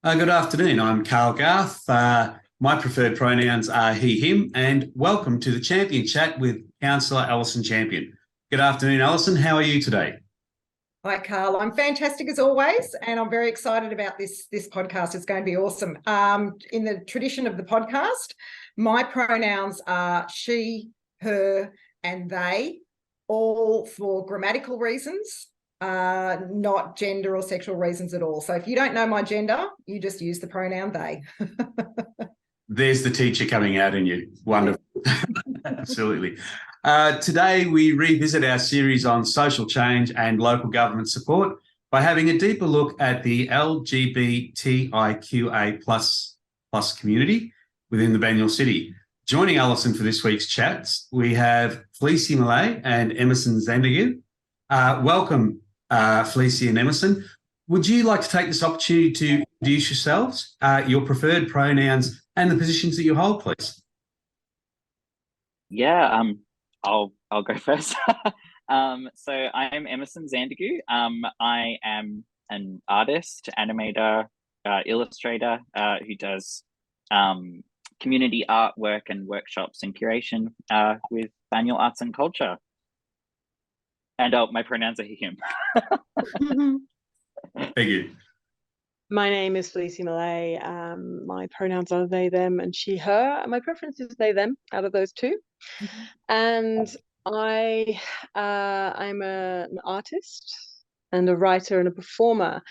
Good afternoon. I'm Carl Garth. My preferred pronouns are he, him, and welcome to the Champion Chat with Councillor Alison Champion. Good afternoon, Alison. How are you today? Hi, Carl. I'm fantastic as always, and I'm very excited about this podcast. It's going to be awesome. In the tradition of the podcast, my pronouns are she, her, and they, all for grammatical reasons, not gender or sexual reasons at all. So if you don't know my gender, you just use the pronoun they. There's the teacher coming out in you. Wonderful. Absolutely. Today, we revisit our series on social change and local government support by having a deeper look at the LGBTIQA plus community within the Banyule City. Joining Alison for this week's chats, we have Fleassy, Malay and Emerson, Zandegu. Welcome, Fleassy and Emerson. Would you like to take this opportunity to introduce yourselves, your preferred pronouns and the positions that you hold, please? Yeah, I'll go first. So I'm Emerson Zandegu. I am an artist, animator, illustrator who does community artwork and workshops and curation with Banyule Arts and Culture. And my pronouns are he, him. Thank you. My name is Fleassy Malay. My pronouns are they, them, and she, her. My preference is they, them out of those two. And I'm an artist and a writer and a performer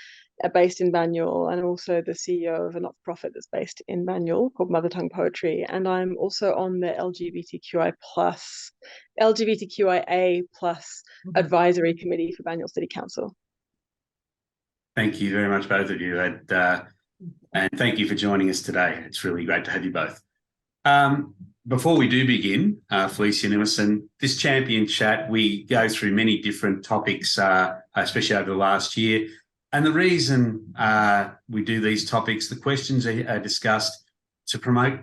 based in Banyule, and also the CEO of a not-for-profit that's based in Banyule called Mother Tongue Poetry. And I'm also on the LGBTQIA plus advisory committee for Banyule City Council. Thank you very much, both of you, and thank you for joining us today. It's really great to have you both. Before we do begin, Fleassy and Emerson, this Champion Chat, we go through many different topics, especially over the last year. And the reason we do these topics, the questions are discussed to promote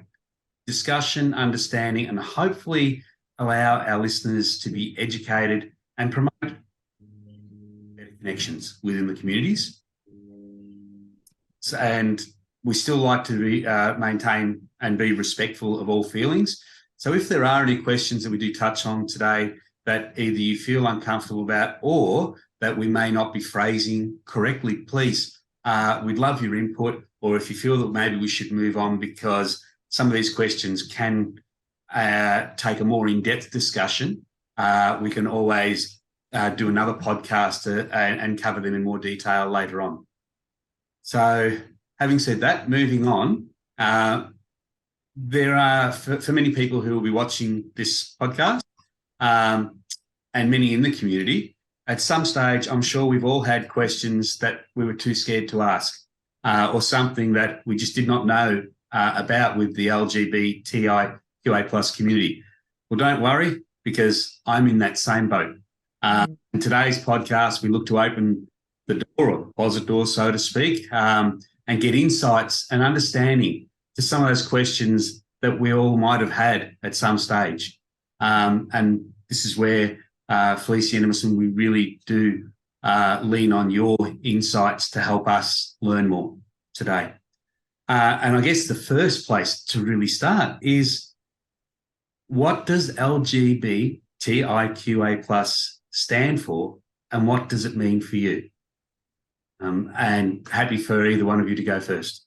discussion, understanding, and hopefully allow our listeners to be educated and promote better connections within the communities. And we still like to maintain and be respectful of all feelings. So if there are any questions that we do touch on today that either you feel uncomfortable about or that we may not be phrasing correctly, please, we'd love your input. Or if you feel that maybe we should move on because some of these questions can take a more in-depth discussion, we can always do another podcast and cover them in more detail later on. So having said that, moving on, there are, for many people who will be watching this podcast and many in the community, at some stage, I'm sure we've all had questions that we were too scared to ask or something that we just did not know about with the LGBTIQA plus community. Well, don't worry, because I'm in that same boat. In today's podcast, we look to open the door, or closet door, so to speak, and get insights and understanding to some of those questions that we all might have had at some stage. And this is where, Fleassy and Emerson, we really do lean on your insights to help us learn more today. And I guess the first place to really start is, what does LGBTIQA plus stand for, and what does it mean for you? And happy for either one of you to go first.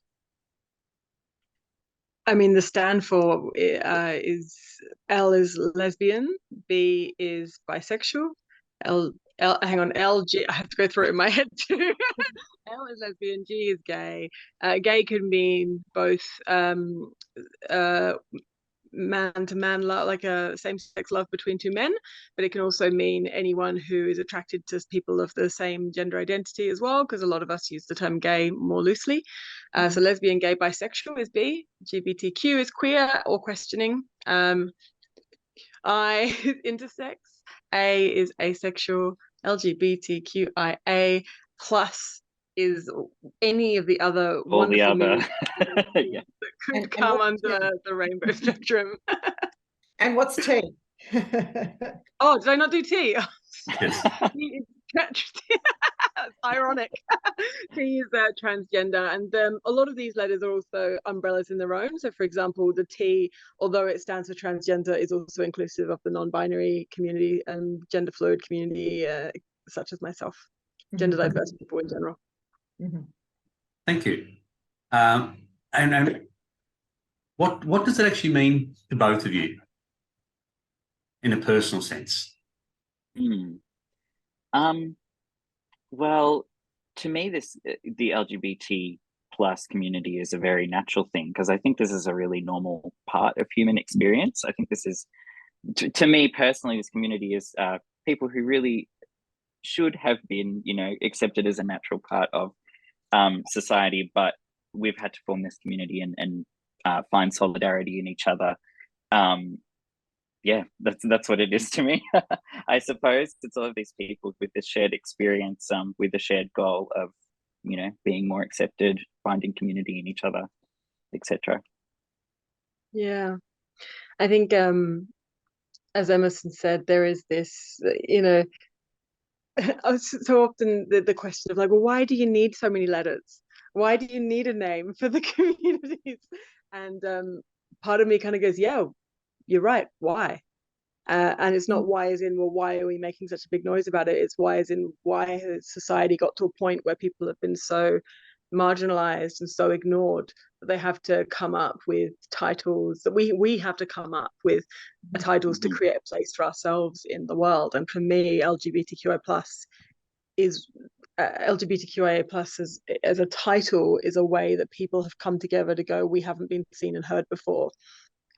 I mean, the stand for is L is lesbian, B is bisexual, LG, I have to go through it in my head too. L is lesbian, G is gay. Gay can mean both man to man love, like a same-sex love between two men, but it can also mean anyone who is attracted to people of the same gender identity as well, because a lot of us use the term gay more loosely. So lesbian, gay, bisexual is B. LGBTQ is queer or questioning. I is intersex. A is asexual. LGBTQIA plus is any of the other all the other yeah, that could come under the rainbow spectrum. And what's T? Oh, did I not do T? Yes. It's ironic to use that transgender. And a lot of these letters are also umbrellas in their own. So, for example, the T, although it stands for transgender, is also inclusive of the non-binary community and gender fluid community, such as myself, gender diverse people in general. Thank you. And what does it actually mean to both of you in a personal sense? Well, to me, the LGBT plus community is a very natural thing, because I think this is a really normal part of human experience. I think this is, to me personally, this community is people who really should have been, accepted as a natural part of society, but we've had to form this community and find solidarity in each other. Yeah, that's what it is to me. I suppose it's all of these people with this shared experience, with the shared goal of, being more accepted, finding community in each other, etc. Yeah, I think as Emerson said, there is this, so often the question of like, well, why do you need so many letters? Why do you need a name for the communities? And part of me kind of goes, yeah, you're right. Why? And it's not why as in, well, why are we making such a big noise about it? It's why as in, why has society got to a point where people have been so marginalized and so ignored that they have to come up with titles, that we have to come up with titles to create a place for ourselves in the world. And for me, LGBTQI plus is LGBTQA plus as a title is a way that people have come together to go, we haven't been seen and heard before,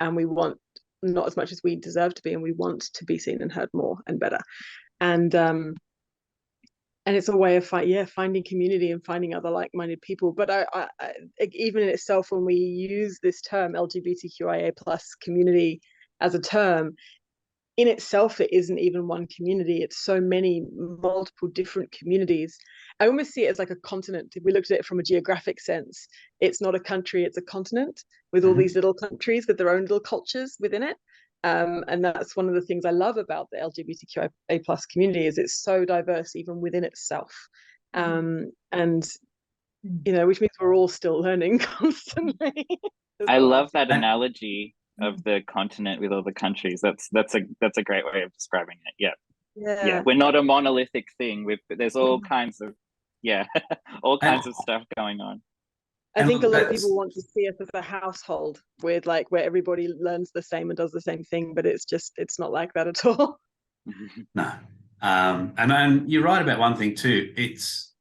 and we want not as much as we deserve to be, and we want to be seen and heard more and better. And it's a way of finding community and finding other like-minded people. But I even in itself, when we use this term LGBTQIA plus community as a term, in itself, it isn't even one community. It's so many multiple different communities. I almost see it as like a continent. If we looked at it from a geographic sense, it's not a country, it's a continent with all these little countries with their own little cultures within it. And that's one of the things I love about the LGBTQIA plus community, is it's so diverse even within itself. And which means we're all still learning constantly. I love that analogy of the continent with all the countries. That's a great way of describing it. Yeah, we're not a monolithic thing. There's all kinds of all kinds of stuff going on. I think a lot of people want to see us as a household with like where everybody learns the same and does the same thing, but it's not like that at all. No. And you're right about one thing too. It's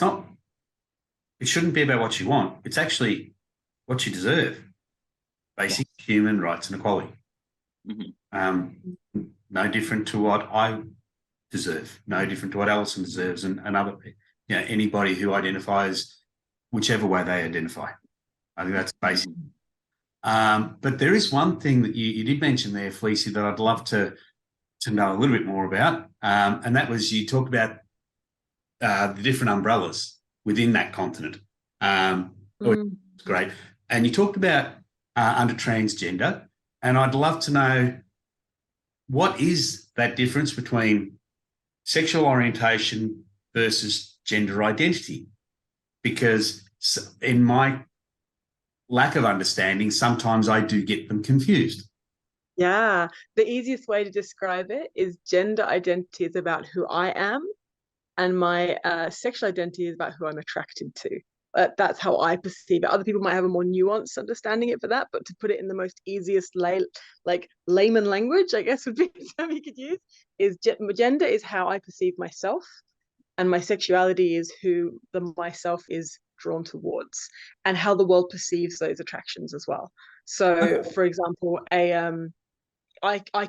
not, it shouldn't be about what you want. It's actually what you deserve. Basic human rights and equality. No different to what I deserve, no different to what Alison deserves, and other, anybody who identifies whichever way they identify. I think that's basic. But there is one thing that you did mention there, Fleassy, that I'd love to know a little bit more about, and that was, you talked about the different umbrellas within that continent. Great. And you talked about under transgender, and I'd love to know, what is that difference between sexual orientation versus gender identity? Because in my lack of understanding, sometimes I do get them confused. Yeah, the easiest way to describe it is gender identity is about who I am, and my sexual identity is about who I'm attracted to. That's how I perceive it. Other people might have a more nuanced understanding it for that, but to put it in the most easiest layman language, I guess would be the term you could use, is gender is how I perceive myself, and my sexuality is who the myself is drawn towards, and how the world perceives those attractions as well. So, for example, I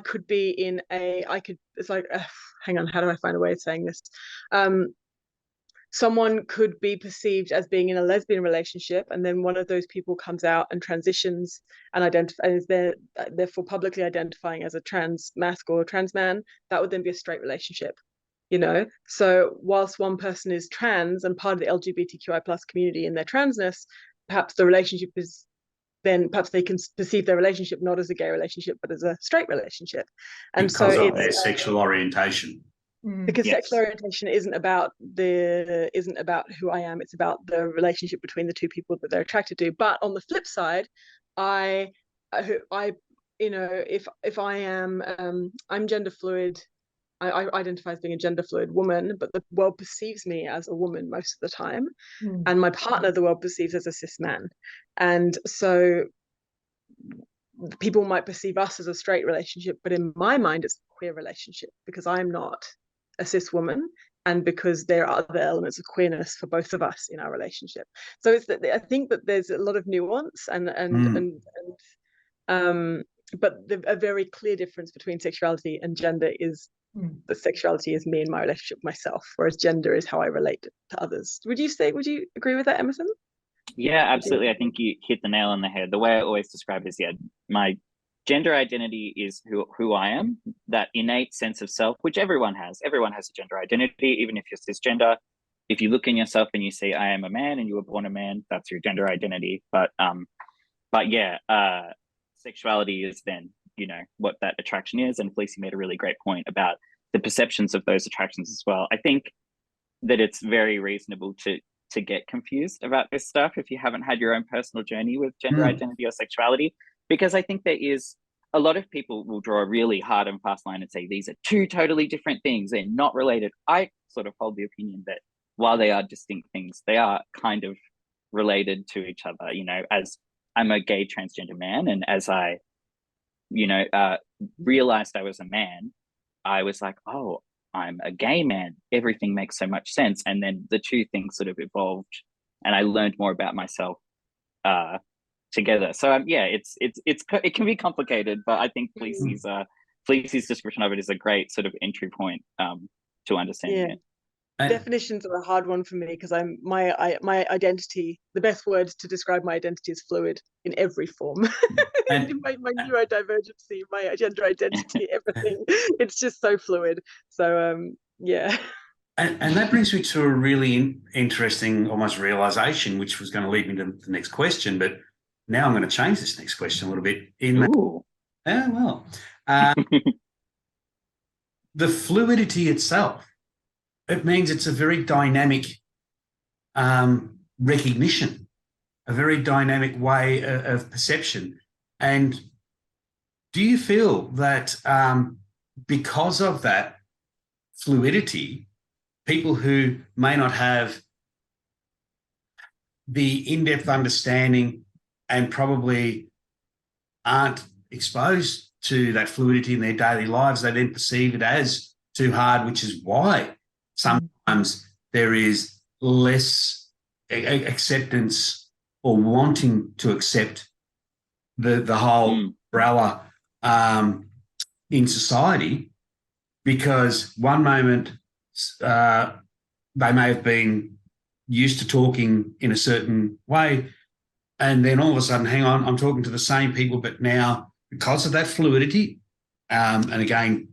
could be in it's like, hang on, how do I find a way of saying this? Someone could be perceived as being in a lesbian relationship, and then one of those people comes out and transitions and is therefore publicly identifying as a trans masc or a trans man. That would then be a straight relationship, So whilst one person is trans and part of the LGBTQI plus community in their transness, perhaps the relationship is then perhaps they can perceive their relationship not as a gay relationship but as a straight relationship, and because of their sexual orientation. Because Yes. sexual orientation isn't about who I am. It's about the relationship between the two people that they're attracted to. But on the flip side, I if I am I'm gender fluid. I identify as being a gender fluid woman, but the world perceives me as a woman most of the time, and my partner the world perceives as a cis man, and so people might perceive us as a straight relationship, but in my mind it's a queer relationship because I'm not a cis woman, and because there are other elements of queerness for both of us in our relationship. So it's that I think that there's a lot of nuance and but a very clear difference between sexuality and gender is that sexuality is me and my relationship with myself, whereas gender is how I relate to others. Would you agree with that, Emerson? Yeah, absolutely. I think you hit the nail on the head. The way I always describe it is, my gender identity is who I am, that innate sense of self, which everyone has. Everyone has a gender identity, even if you're cisgender. If you look in yourself and you say, I am a man and you were born a man, that's your gender identity. But sexuality is then, what that attraction is. And Fleassy made a really great point about the perceptions of those attractions as well. I think that it's very reasonable to get confused about this stuff if you haven't had your own personal journey with gender identity or sexuality, because I think there is a lot of people will draw a really hard and fast line and say these are two totally different things, they're not related. I sort of hold the opinion that while they are distinct things, they are kind of related to each other. As I'm a gay transgender man, and as I realized I was a man, I was like, oh, I'm a gay man. Everything makes so much sense. And then the two things sort of evolved, and I learned more about myself together. So it can be complicated, but I think Fleassy's description of it is a great sort of entry point to understanding it. Definitions are a hard one for me because my identity, the best word to describe my identity is fluid in every form. my neurodivergency, my gender identity, everything, it's just so fluid. So and that brings me to a really interesting almost realization, which was going to lead me to the next question, but now I'm going to change this next question a little bit the fluidity itself. It means it's a very dynamic recognition, a very dynamic way of perception. And do you feel that because of that fluidity, people who may not have the in-depth understanding and probably aren't exposed to that fluidity in their daily lives, they then perceive it as too hard, which is why sometimes there is less acceptance or wanting to accept the whole umbrella in society, because one moment they may have been used to talking in a certain way, and then all of a sudden, hang on, I'm talking to the same people, but now because of that fluidity, and again,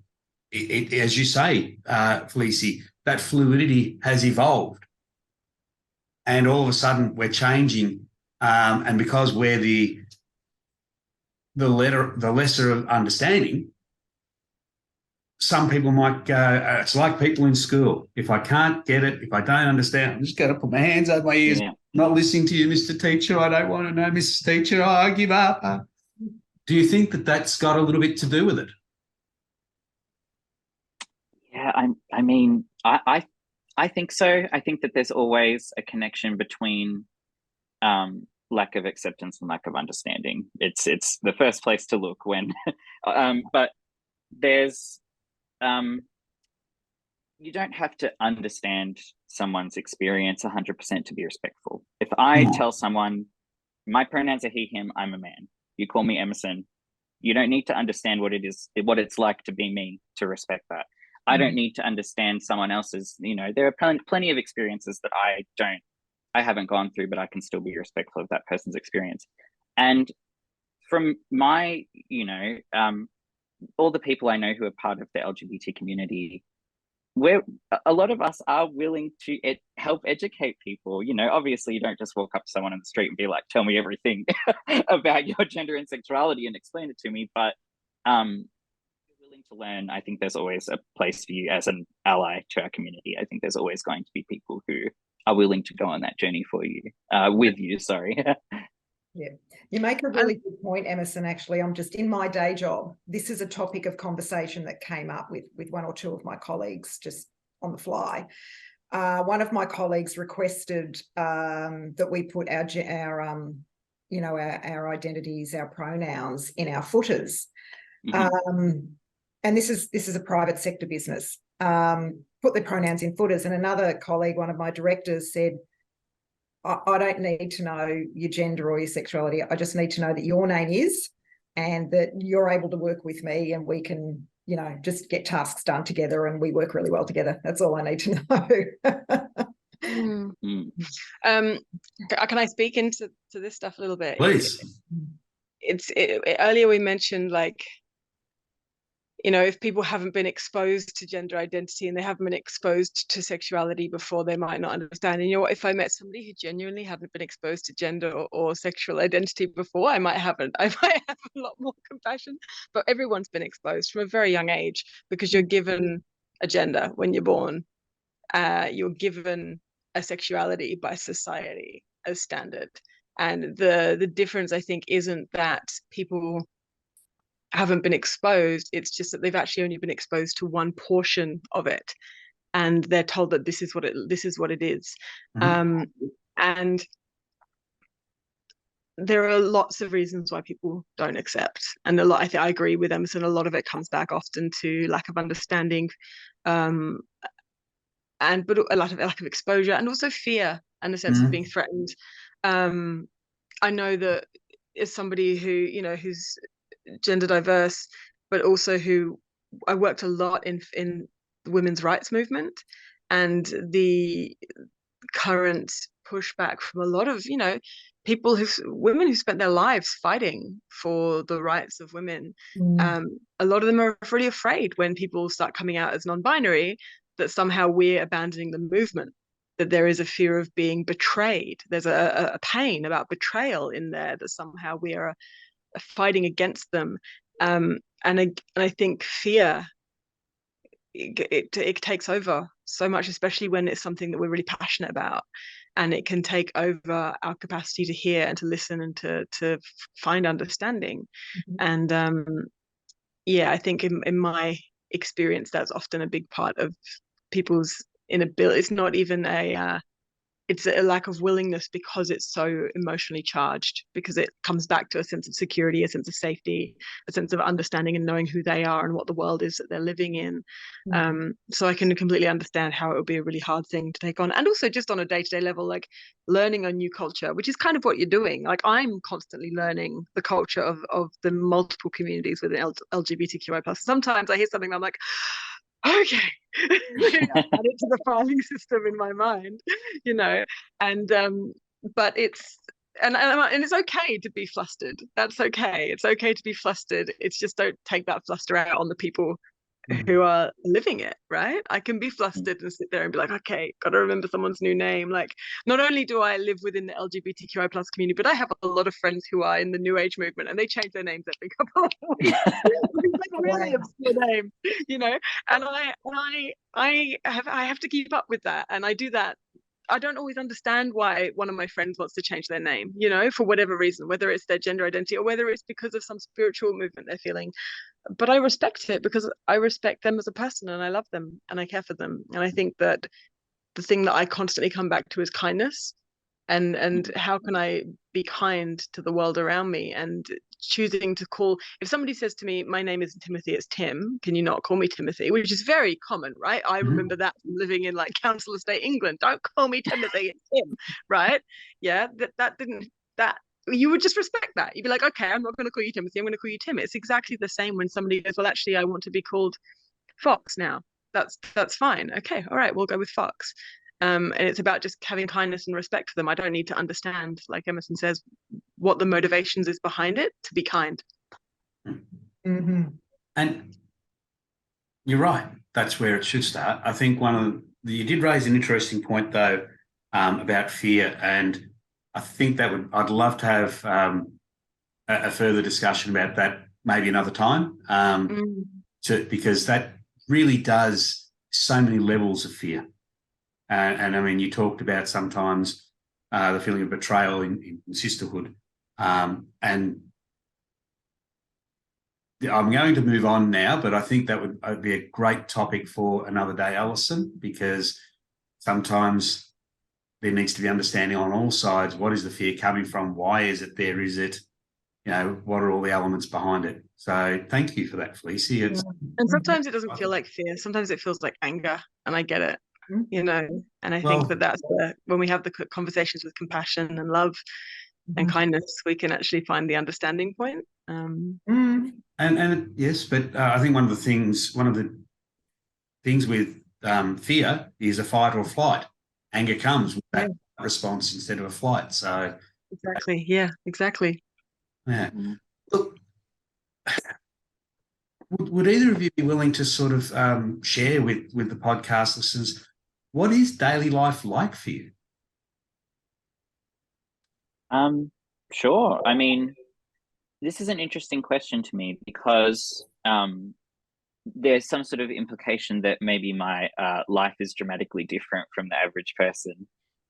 it, as you say, Fleassy, that fluidity has evolved, and all of a sudden we're changing, and because we're the lesser of understanding, some people might go, it's like people in school. If I can't get it, if I don't understand, I'm just going to put my hands over my ears, not listening to you, Mr. Teacher. I don't want to know, Mrs. Teacher. Oh, I give up. Do you think that that's got a little bit to do with it? Yeah, I think so. I think that there's always a connection between lack of acceptance and lack of understanding. It's the first place to look when, but there's you don't have to understand someone's experience 100% to be respectful. If I tell someone my pronouns are he, him, I'm a man, you call me Emerson, you don't need to understand what it's like to be me to respect that. I don't need to understand someone else's, there are plenty of experiences that I haven't gone through, but I can still be respectful of that person's experience. And from my, all the people I know who are part of the LGBT community, where a lot of us are willing to help educate people. Obviously you don't just walk up to someone in the street and be like, tell me everything about your gender and sexuality and explain it to me, but you're willing to learn. I think there's always a place for you as an ally to our community. I think there's always going to be people who are willing to go on that journey for you, with you, sorry. Yeah, you make a really good point, Emerson. Actually, I'm just in my day job. This is a topic of conversation that came up with one or two of my colleagues just on the fly. One of my colleagues requested that we put our identities, our pronouns in our footers. Mm-hmm. And this is a private sector business. Put the pronouns in footers. And another colleague, one of my directors, said, I don't need to know your gender or your sexuality. I just need to know that your name is, and that you're able to work with me, and we can, just get tasks done together, and we work really well together. That's all I need to know. Can I speak into this stuff a little bit? Please. Earlier we mentioned, like, if people haven't been exposed to gender identity and they haven't been exposed to sexuality before, they might not understand. And if I met somebody who genuinely hadn't been exposed to gender or sexual identity before, I might have a lot more compassion. But everyone's been exposed from a very young age, because you're given a gender when you're born. You're given a sexuality by society as standard. And the difference, I think, isn't that people haven't been exposed, it's just that they've actually only been exposed to one portion of it, and they're told that this is what it is. Mm-hmm. And there are lots of reasons why people don't accept, and I think I agree with Emerson. A lot of it comes back often to lack of understanding, but a lack of exposure, and also fear and a sense of being threatened. I know that as somebody who who's gender diverse, but also who I worked a lot in the women's rights movement, and the current pushback from a lot of women who spent their lives fighting for the rights of women. A lot of them are really afraid when people start coming out as non-binary that somehow we're abandoning the movement, that there is a fear of being betrayed. There's a pain about betrayal in there, that somehow we are fighting against them, and I think fear it takes over so much, especially when it's something that we're really passionate about, and it can take over our capacity to hear and to listen and to find understanding. And I think in my experience, that's often a big part of people's inability. It's not even it's a lack of willingness, because it's so emotionally charged, because it comes back to a sense of security, a sense of safety, a sense of understanding and knowing who they are and what the world is that they're living in. So I can completely understand how it would be a really hard thing to take on. And also just on a day-to-day level, like learning a new culture, which is kind of what you're doing. Like I'm constantly learning the culture of the multiple communities within LGBTQI+. Sometimes I hear something and I'm like, okay, add it to the filing system in my mind, and but it's and it's okay to be flustered. That's okay. It's okay to be flustered. It's just don't take that fluster out on the people who are living it, right? I can be flustered and sit there and be like, okay, got to remember someone's new name. Like, not only do I live within the LGBTQI+ community, but I have a lot of friends who are in the New Age movement, and they change their names every couple of weeks. Like really obscure name, and I have to keep up with that, and I do that. I don't always understand why one of my friends wants to change their name, for whatever reason, whether it's their gender identity or whether it's because of some spiritual movement they're feeling. But I respect it, because I respect them as a person, and I love them and I care for them. And I think that the thing that I constantly come back to is kindness, and how can I be kind to the world around me, and choosing to call, if somebody says to me, my name isn't Timothy, it's Tim, can you not call me Timothy? Which is very common, right? I remember that from living in like Council Estate, England. Don't call me Timothy, it's Tim, right? Yeah, that you would just respect that. You'd be like, okay, I'm not going to call you Timothy, I'm going to call you Tim. It's exactly the same when somebody goes, well, actually, I want to be called Fox now. That's fine. Okay, all right, we'll go with Fox. And it's about just having kindness and respect for them. I don't need to understand, like Emerson says, what the motivations is behind it to be kind. And you're right. That's where it should start. I think you did raise an interesting point though, about fear, and I think I'd love to have a further discussion about that maybe another time. because that really does so many levels of fear. And I mean, you talked about sometimes the feeling of betrayal in sisterhood. And I'm going to move on now, but I think that would be a great topic for another day, Alison, because sometimes there needs to be understanding on all sides. What is the fear coming from? Why is it there? Is it, what are all the elements behind it? So thank you for that, Fleassy. And sometimes it doesn't feel like fear. Sometimes it feels like anger, and I get it, and I think that's when we have the conversations with compassion and love and kindness, we can actually find the understanding point. And yes, but I think one of the things with fear is a fight or flight. Anger comes with that response instead of a flight. So exactly, yeah, exactly. Yeah. Look, would either of you be willing to sort of share with the podcast listeners, what is daily life like for you? Sure. I mean, this is an interesting question to me because there's some sort of implication that maybe my life is dramatically different from the average person.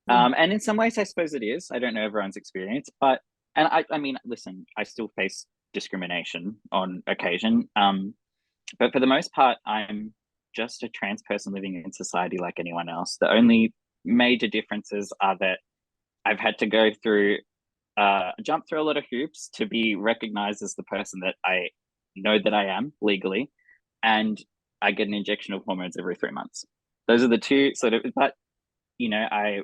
And in some ways, I suppose it is. I don't know everyone's experience, but I mean, listen, I still face discrimination on occasion. But for the most part, I'm just a trans person living in society like anyone else. The only major differences are that I've had to go through jump through a lot of hoops to be recognized as the person that I know that I am legally, and I get an injection of hormones every 3 months. Those are the two sort of, but I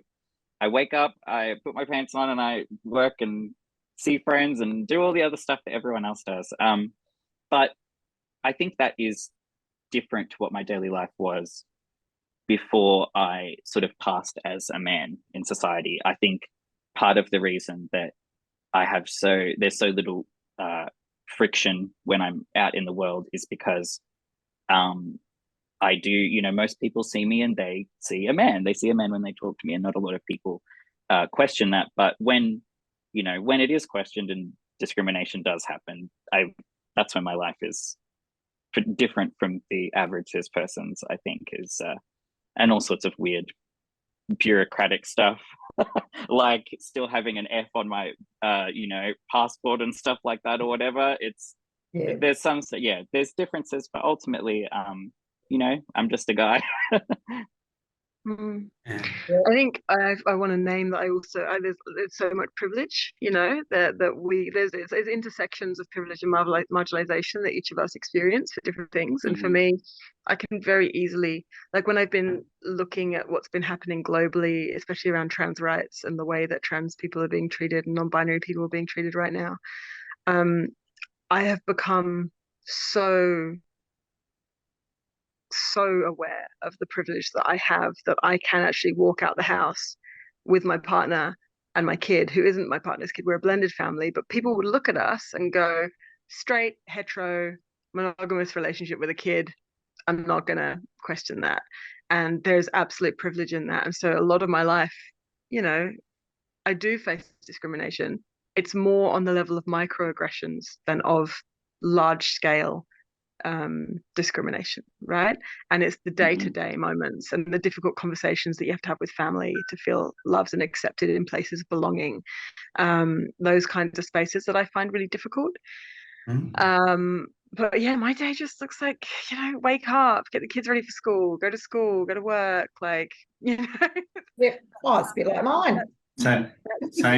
wake up, I put my pants on, and I work and see friends and do all the other stuff that everyone else does. But I think that is different to what my daily life was before I sort of passed as a man in society. I think part of the reason that there's so little friction when I'm out in the world is because I do, most people see me and they see a man. They see a man when they talk to me, and not a lot of people question that. But when it is questioned and discrimination does happen, that's when my life is different from the average cis person's, I think, is and all sorts of weird bureaucratic stuff like still having an F on my passport and stuff like that or whatever. There's there's differences, but ultimately I'm just a guy. I think I want to name that there's so much privilege, there's intersections of privilege and marginalization that each of us experience for different things. And for me, I can very easily, like when I've been looking at what's been happening globally, especially around trans rights and the way that trans people are being treated and non-binary people are being treated right now, I have become so aware of the privilege that I have, that I can actually walk out the house with my partner and my kid, who isn't my partner's kid. We're a blended family, but people would look at us and go, straight, hetero, monogamous relationship with a kid. I'm not going to question that. And there's absolute privilege in that. And so a lot of my life, I do face discrimination. It's more on the level of microaggressions than of large scale discrimination, right? And it's the day-to-day moments and the difficult conversations that you have to have with family to feel loved and accepted in places of belonging, those kinds of spaces that I find really difficult. But yeah, my day just looks like, wake up, get the kids ready for school, go to work, yeah, it's a bit like mine. Same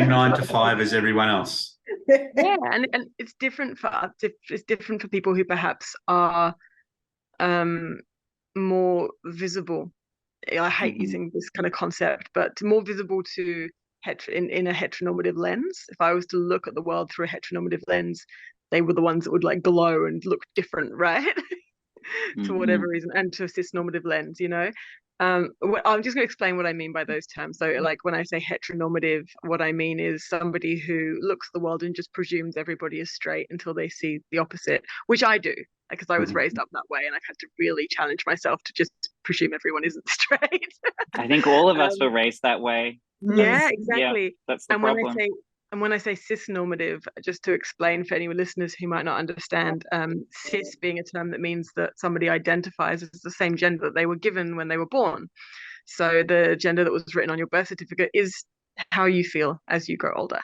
9 to 5 as everyone else. Yeah, and it's different for us. It's different for people who perhaps are more visible. I hate using this kind of concept, but more visible to in a heteronormative lens. If I was to look at the world through a heteronormative lens, they were the ones that would glow and look different, right? For whatever reason, and to a cisnormative lens, I'm just going to explain what I mean by those terms. So when I say heteronormative, what I mean is somebody who looks at the world and just presumes everybody is straight until they see the opposite, which I do, because I was raised up that way, and I've had to really challenge myself to just presume everyone isn't straight. I think all of us were raised that way. Yeah, exactly. That's the problem. And when I say cis-normative, just to explain for any listeners who might not understand, cis being a term that means that somebody identifies as the same gender that they were given when they were born. So the gender that was written on your birth certificate is how you feel as you grow older,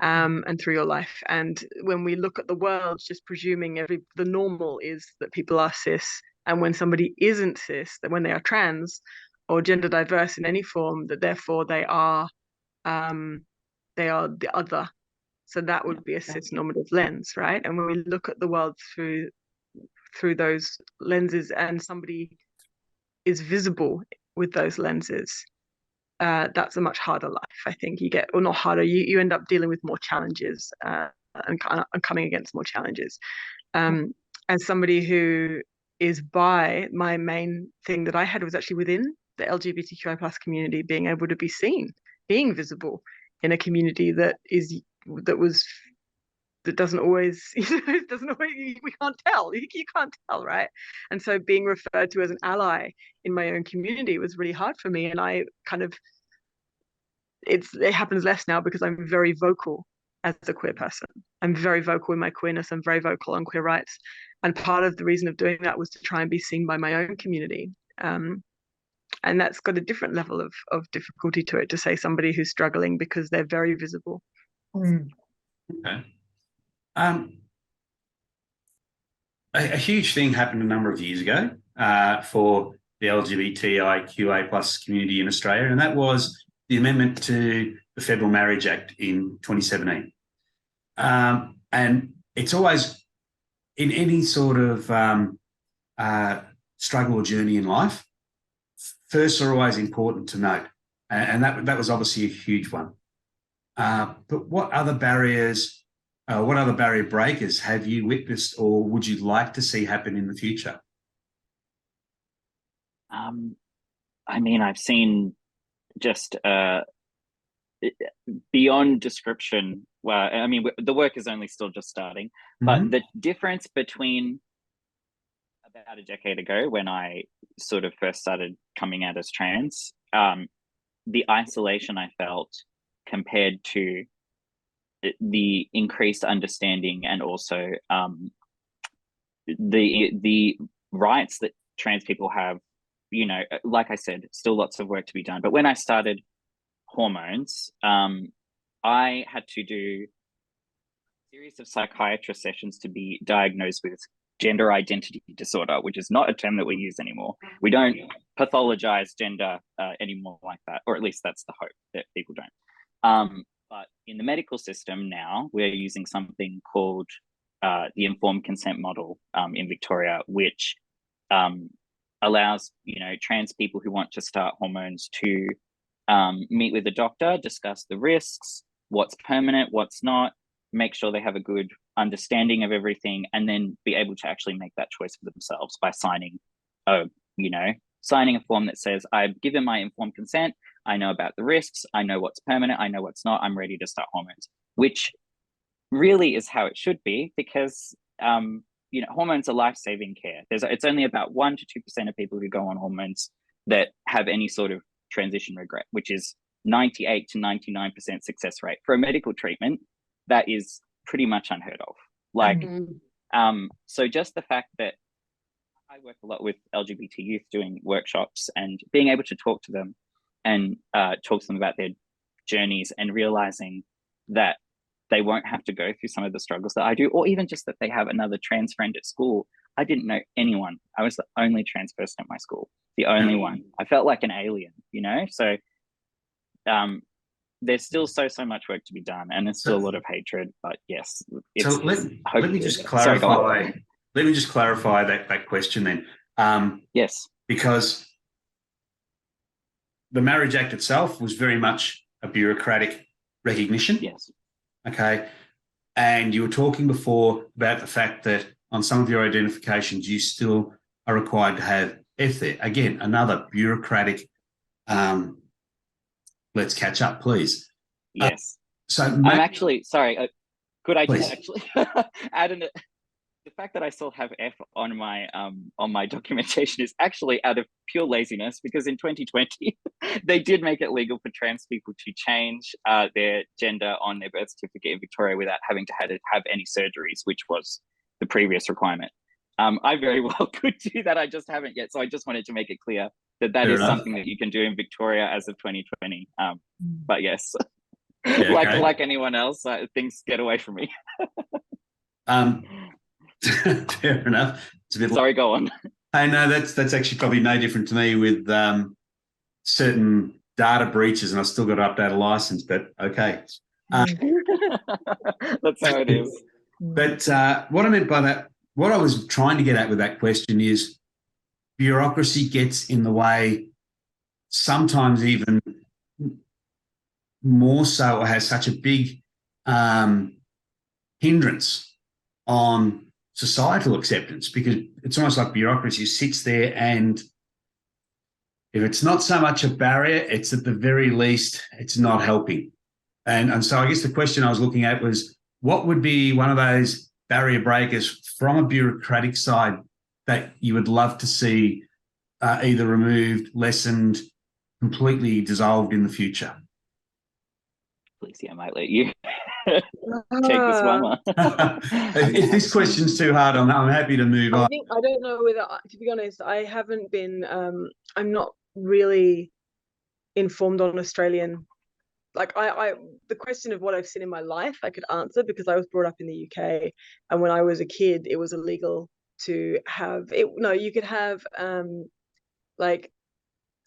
and through your life. And when we look at the world, just presuming the normal is that people are cis, and when somebody isn't cis, that when they are trans or gender diverse in any form, that therefore they are the other. So that would be a cis-normative lens, right? And when we look at the world through those lenses, and somebody is visible with those lenses, that's a much harder life. I think you get, or not harder, you end up dealing with more challenges and coming against more challenges. As somebody who is bi, my main thing that I had was actually within the LGBTQI+ community, being able to be seen, being visible in a community that doesn't always, we can't tell, you can't tell, right? And so being referred to as an ally in my own community was really hard for me. And I kind of, it happens less now because I'm very vocal as a queer person. I'm very vocal in my queerness. I'm very vocal on queer rights. And part of the reason of doing that was to try and be seen by my own community. And that's got a different level of difficulty to it, to say somebody who's struggling because they're very visible. Okay. A huge thing happened a number of years ago for the LGBTIQA+ community in Australia, and that was the amendment to the Federal Marriage Act in 2017. And it's always, in any sort of struggle or journey in life, firsts are always important to note, and that was obviously a huge one. But what other barrier breakers have you witnessed, or would you like to see happen in the future? I mean, I've seen just beyond description. Well, I mean, the work is only still just starting, but the difference between about a decade ago, when I sort of first started coming out as trans, the isolation I felt compared to the increased understanding, and also the rights that trans people have, you know, like I said, still lots of work to be done. But when I started hormones, I had to do a series of psychiatrist sessions to be diagnosed with gender identity disorder, which is not a term that we use anymore. We don't pathologize gender anymore like that, or at least that's the hope, that people don't. But in the medical system now, we're using something called the informed consent model in Victoria, which allows, you know, trans people who want to start hormones to meet with a doctor, discuss the risks, what's permanent, what's not, make sure they have a good understanding of everything, and then be able to actually make that choice for themselves by signing a form that says, I've given my informed consent, I know about the risks, I know what's permanent, I know what's not, I'm ready to start hormones, which really is how it should be, because you know, hormones are life-saving care. It's only about 1% to 2% of people who go on hormones that have any sort of transition regret, which is 98 to 99% success rate. For a medical treatment, that is pretty much unheard of. Like, so just the fact that I work a lot with LGBT youth doing workshops, and being able to talk to them and talk to them about their journeys, and realizing that they won't have to go through some of the struggles that I do, or even just that they have another trans friend at school. I didn't know anyone. I was the only trans person at my school, the only one. I felt like an alien, you know? So there's still so much work to be done, and there's still a lot of hatred, but yes. So let me just clarify. Let me just clarify that question then. Yes. Because the Marriage Act itself was very much a bureaucratic recognition. Yes. Okay. And you were talking before about the fact that on some of your identifications, you still are required to have F there. Again, another bureaucratic, let's catch up, please. Yes. So I'm actually, sorry, could I please. just actually add in it? The fact that I still have F on my documentation is actually out of pure laziness, because in 2020 they did make it legal for trans people to change their gender on their birth certificate in Victoria without having to have any surgeries, which was the previous requirement. I very well could do that. I just haven't yet. So I just wanted to make it clear that Fair is enough. something that you can do in Victoria as of 2020. But yes, Yeah, okay. like anyone else, things get away from me. Fair enough. It's a bit. Sorry, go on. I know that's actually probably no different to me with certain data breaches, and I've still got to update a license. But okay. That's how it is. But what I meant by that, what I was trying to get at with that question is bureaucracy gets in the way, sometimes even more so, or has such a big hindrance on societal acceptance, because it's almost like bureaucracy sits there, and if it's not so much a barrier, it's at the very least, it's not helping. And so I guess the question I was looking at was, what would be one of those barrier breakers from a bureaucratic side that you would love to see either removed, lessened, completely dissolved in the future? Fleassy, I might let you take this one. If this question's too hard, I'm happy to move on. I don't know whether, to be honest, I haven't been, I'm not really informed on Australian. Like the question of what I've seen in my life, I could answer because I was brought up in the UK, and when I was a kid, it was illegal to have it. No, you could have like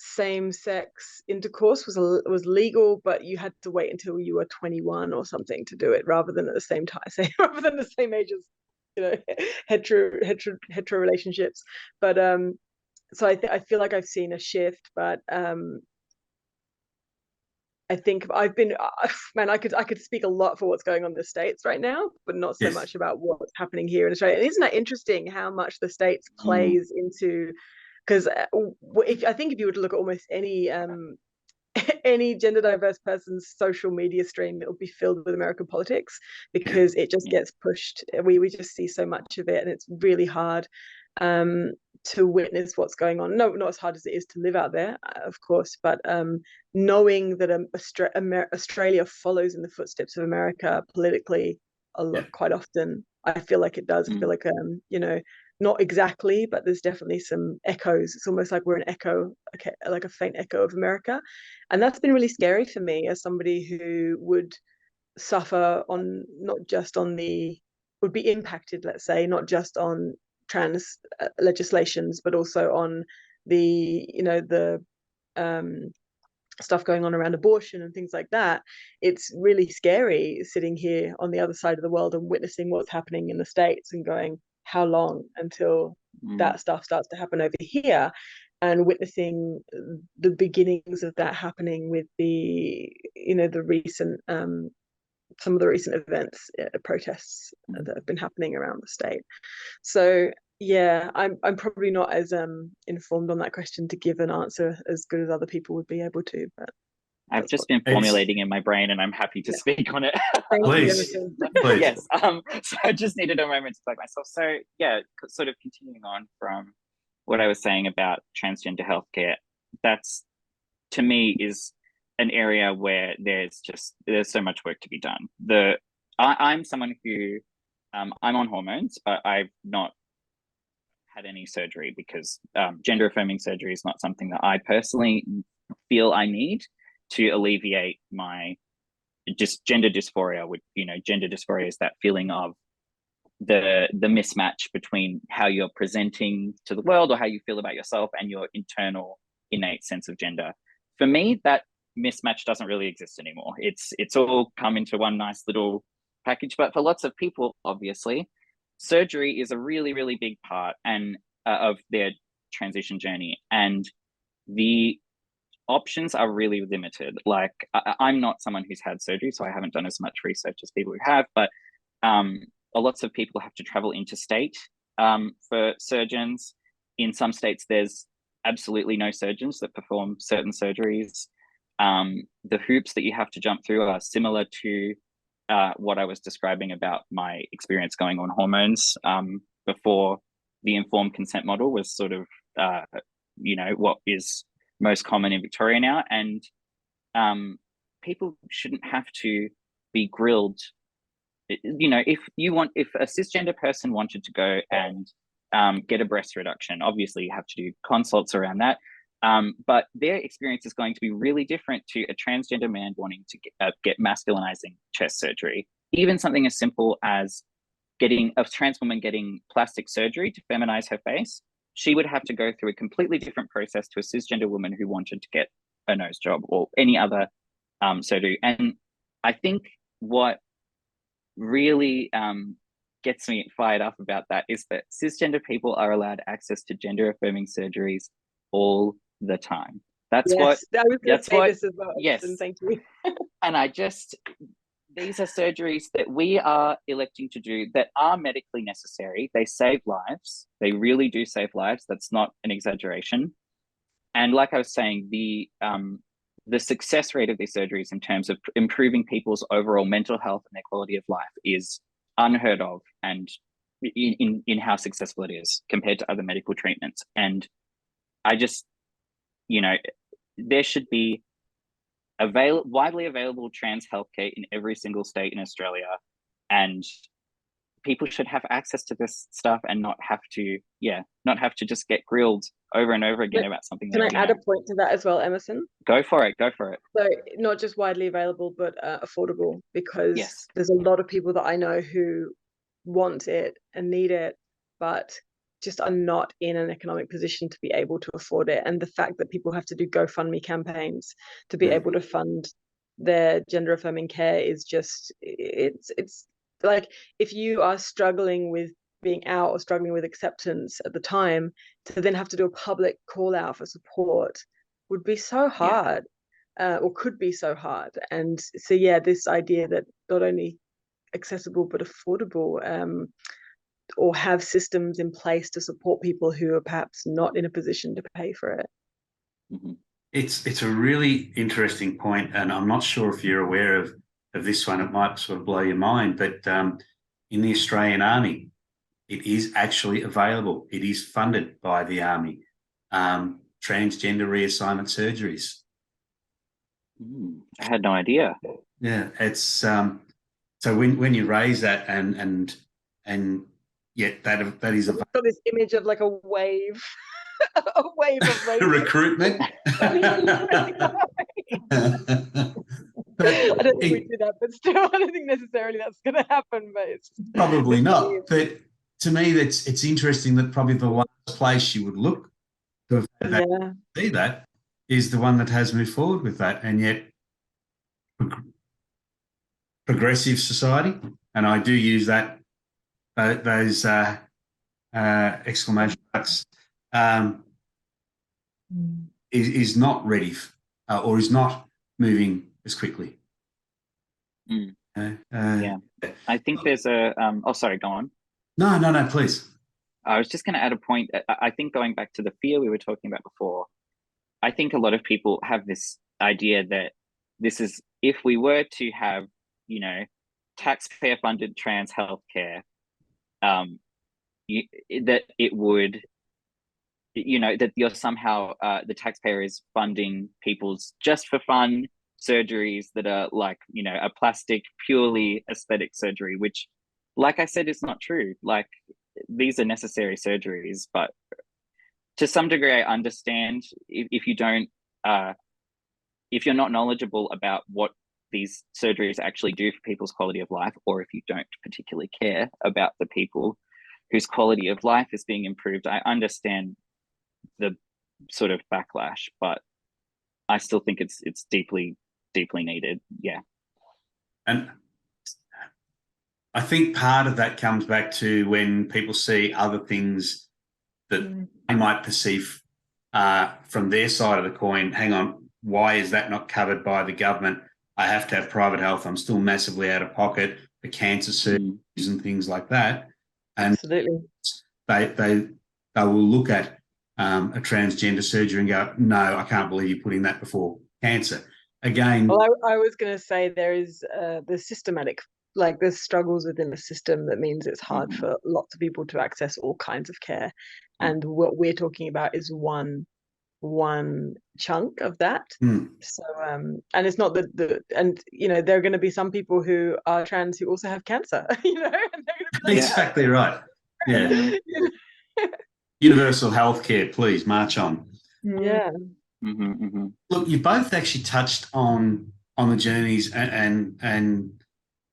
same-sex intercourse was legal, but you had to wait until you were 21 or something to do it, rather than at the same time, rather than the same age as, you know, hetero relationships. But so I feel like I've seen a shift, but I think I've been, man, I could speak a lot for what's going on in the States right now, but not so much about what's happening here in Australia. And isn't that interesting how much the States plays into, because I think if you were to look at almost any gender diverse person's social media stream, it will be filled with American politics, because it just gets pushed. We just see so much of it, and it's really hard to witness what's going on. No, not as hard as it is to live out there, of course, but knowing that Australia follows in the footsteps of America politically a lot, quite often, I feel like it does. I feel like you know, not exactly, but there's definitely some echoes. It's almost like we're an echo, like a faint echo of America, and that's been really scary for me as somebody who would suffer on, not just on would be impacted, let's say, not just on trans legislations, but also on the, you know, the stuff going on around abortion and things like that. It's really scary sitting here on the other side of the world and witnessing what's happening in the States and going, how long until that stuff starts to happen over here? And witnessing the beginnings of that happening with the, you know, the recent some of the recent events, protests that have been happening around the state. So yeah, I'm probably not as informed on that question to give an answer as good as other people would be able to, but I've just been formulating in my brain, and I'm happy to speak on it. Please. Yes. So I just needed a moment to collect myself. So yeah, sort of continuing on from what I was saying about transgender healthcare, that's, to me, is an area where there's so much work to be done. I'm someone who I'm on hormones, but I've not had any surgery, because gender affirming surgery is not something that I personally feel I need to alleviate my just gender dysphoria. Which, you know, gender dysphoria is that feeling of the mismatch between how you're presenting to the world, or how you feel about yourself, and your internal innate sense of gender. For me, that mismatch doesn't really exist anymore. It's all come into one nice little package. But for lots of people, obviously, surgery is a really, really big part of their transition journey, and the options are really limited. Like, I'm not someone who's had surgery, so I haven't done as much research as people who have, but lots of people have to travel interstate for surgeons. In some states, there's absolutely no surgeons that perform certain surgeries. The hoops that you have to jump through are similar to what I was describing about my experience going on hormones. before the informed consent model was sort of, what is most common in Victoria now. And people shouldn't have to be grilled. If a cisgender person wanted to go and get a breast reduction, obviously you have to do consults around that. But their experience is going to be really different to a transgender man wanting to get masculinizing chest surgery. Even something as simple as getting a trans woman getting plastic surgery to feminize her face, she would have to go through a completely different process to a cisgender woman who wanted to get a nose job or any other surgery. And I think what really gets me fired up about that is that cisgender people are allowed access to gender affirming surgeries all the time. That's yes, what I was going to say what, this as well. Yes, And thank you. and these are surgeries that we are electing to do that are medically necessary. They save lives. They really do save lives. That's not an exaggeration. And like I was saying, the success rate of these surgeries in terms of improving people's overall mental health and their quality of life is unheard of, and in how successful it is compared to other medical treatments. And I just, there should be widely available trans healthcare in every single state in Australia, and people should have access to this stuff and not have to just get grilled over and over again about something. Can I add a point to that as well, Emerson? Go for it. So not just widely available, but affordable, because Yes. there's a lot of people that I know who want it and need it, but just are not in an economic position to be able to afford it. And the fact that people have to do GoFundMe campaigns to be able to fund their gender affirming care is just, it's like, if you are struggling with being out or struggling with acceptance at the time, to then have to do a public call out for support would be so hard, or could be so hard. And so, this idea that not only accessible but affordable, or have systems in place to support people who are perhaps not in a position to pay for it. Mm-hmm. It's a really interesting point, and I'm not sure if you're aware of this one. It might sort of blow your mind, but in the Australian Army, it is actually available. It is funded by the Army. Transgender reassignment surgeries. I had no idea. Yeah, it's so when you raise that and yet that is I've got this image of like a wave, a wave of recruitment. I don't think we do that, but still, I don't think necessarily that's going to happen. But it's probably not. But to me, it's interesting that probably the last place you would look to have had that, see that, is the one that has moved forward with that, and yet progressive society, and I do use those exclamation marks, is not ready or is not moving as quickly. I think there's a sorry, go on. No, please. I was just going to add a point. I think going back to the fear we were talking about before, I think a lot of people have this idea that this is, if we were to have, taxpayer funded trans healthcare, that it would, that you're somehow, the taxpayer is funding people's just for fun surgeries that are like, a plastic, purely aesthetic surgery, which, like I said, is not true. Like, these are necessary surgeries, but to some degree, I understand if you don't, if you're not knowledgeable about what these surgeries actually do for people's quality of life, or if you don't particularly care about the people whose quality of life is being improved, I understand the sort of backlash, but I still think it's deeply, deeply needed. Yeah. And I think part of that comes back to when people see other things that they might perceive from their side of the coin. Hang on, why is that not covered by the government? I have to have private health. I'm still massively out of pocket for cancer surgeries and things like that. And absolutely, they will look at a transgender surgery and go, no, I can't believe you're putting that before cancer. Again, well, I was going to say there is the systematic like there's struggles within the system that means it's hard for lots of people to access all kinds of care, and what we're talking about is one chunk of that. So and it's not and there are going to be some people who are trans who also have cancer, and they're going to be like, Exactly right. Yeah. Universal healthcare, please march on. Yeah. Look, you both actually touched on the journeys and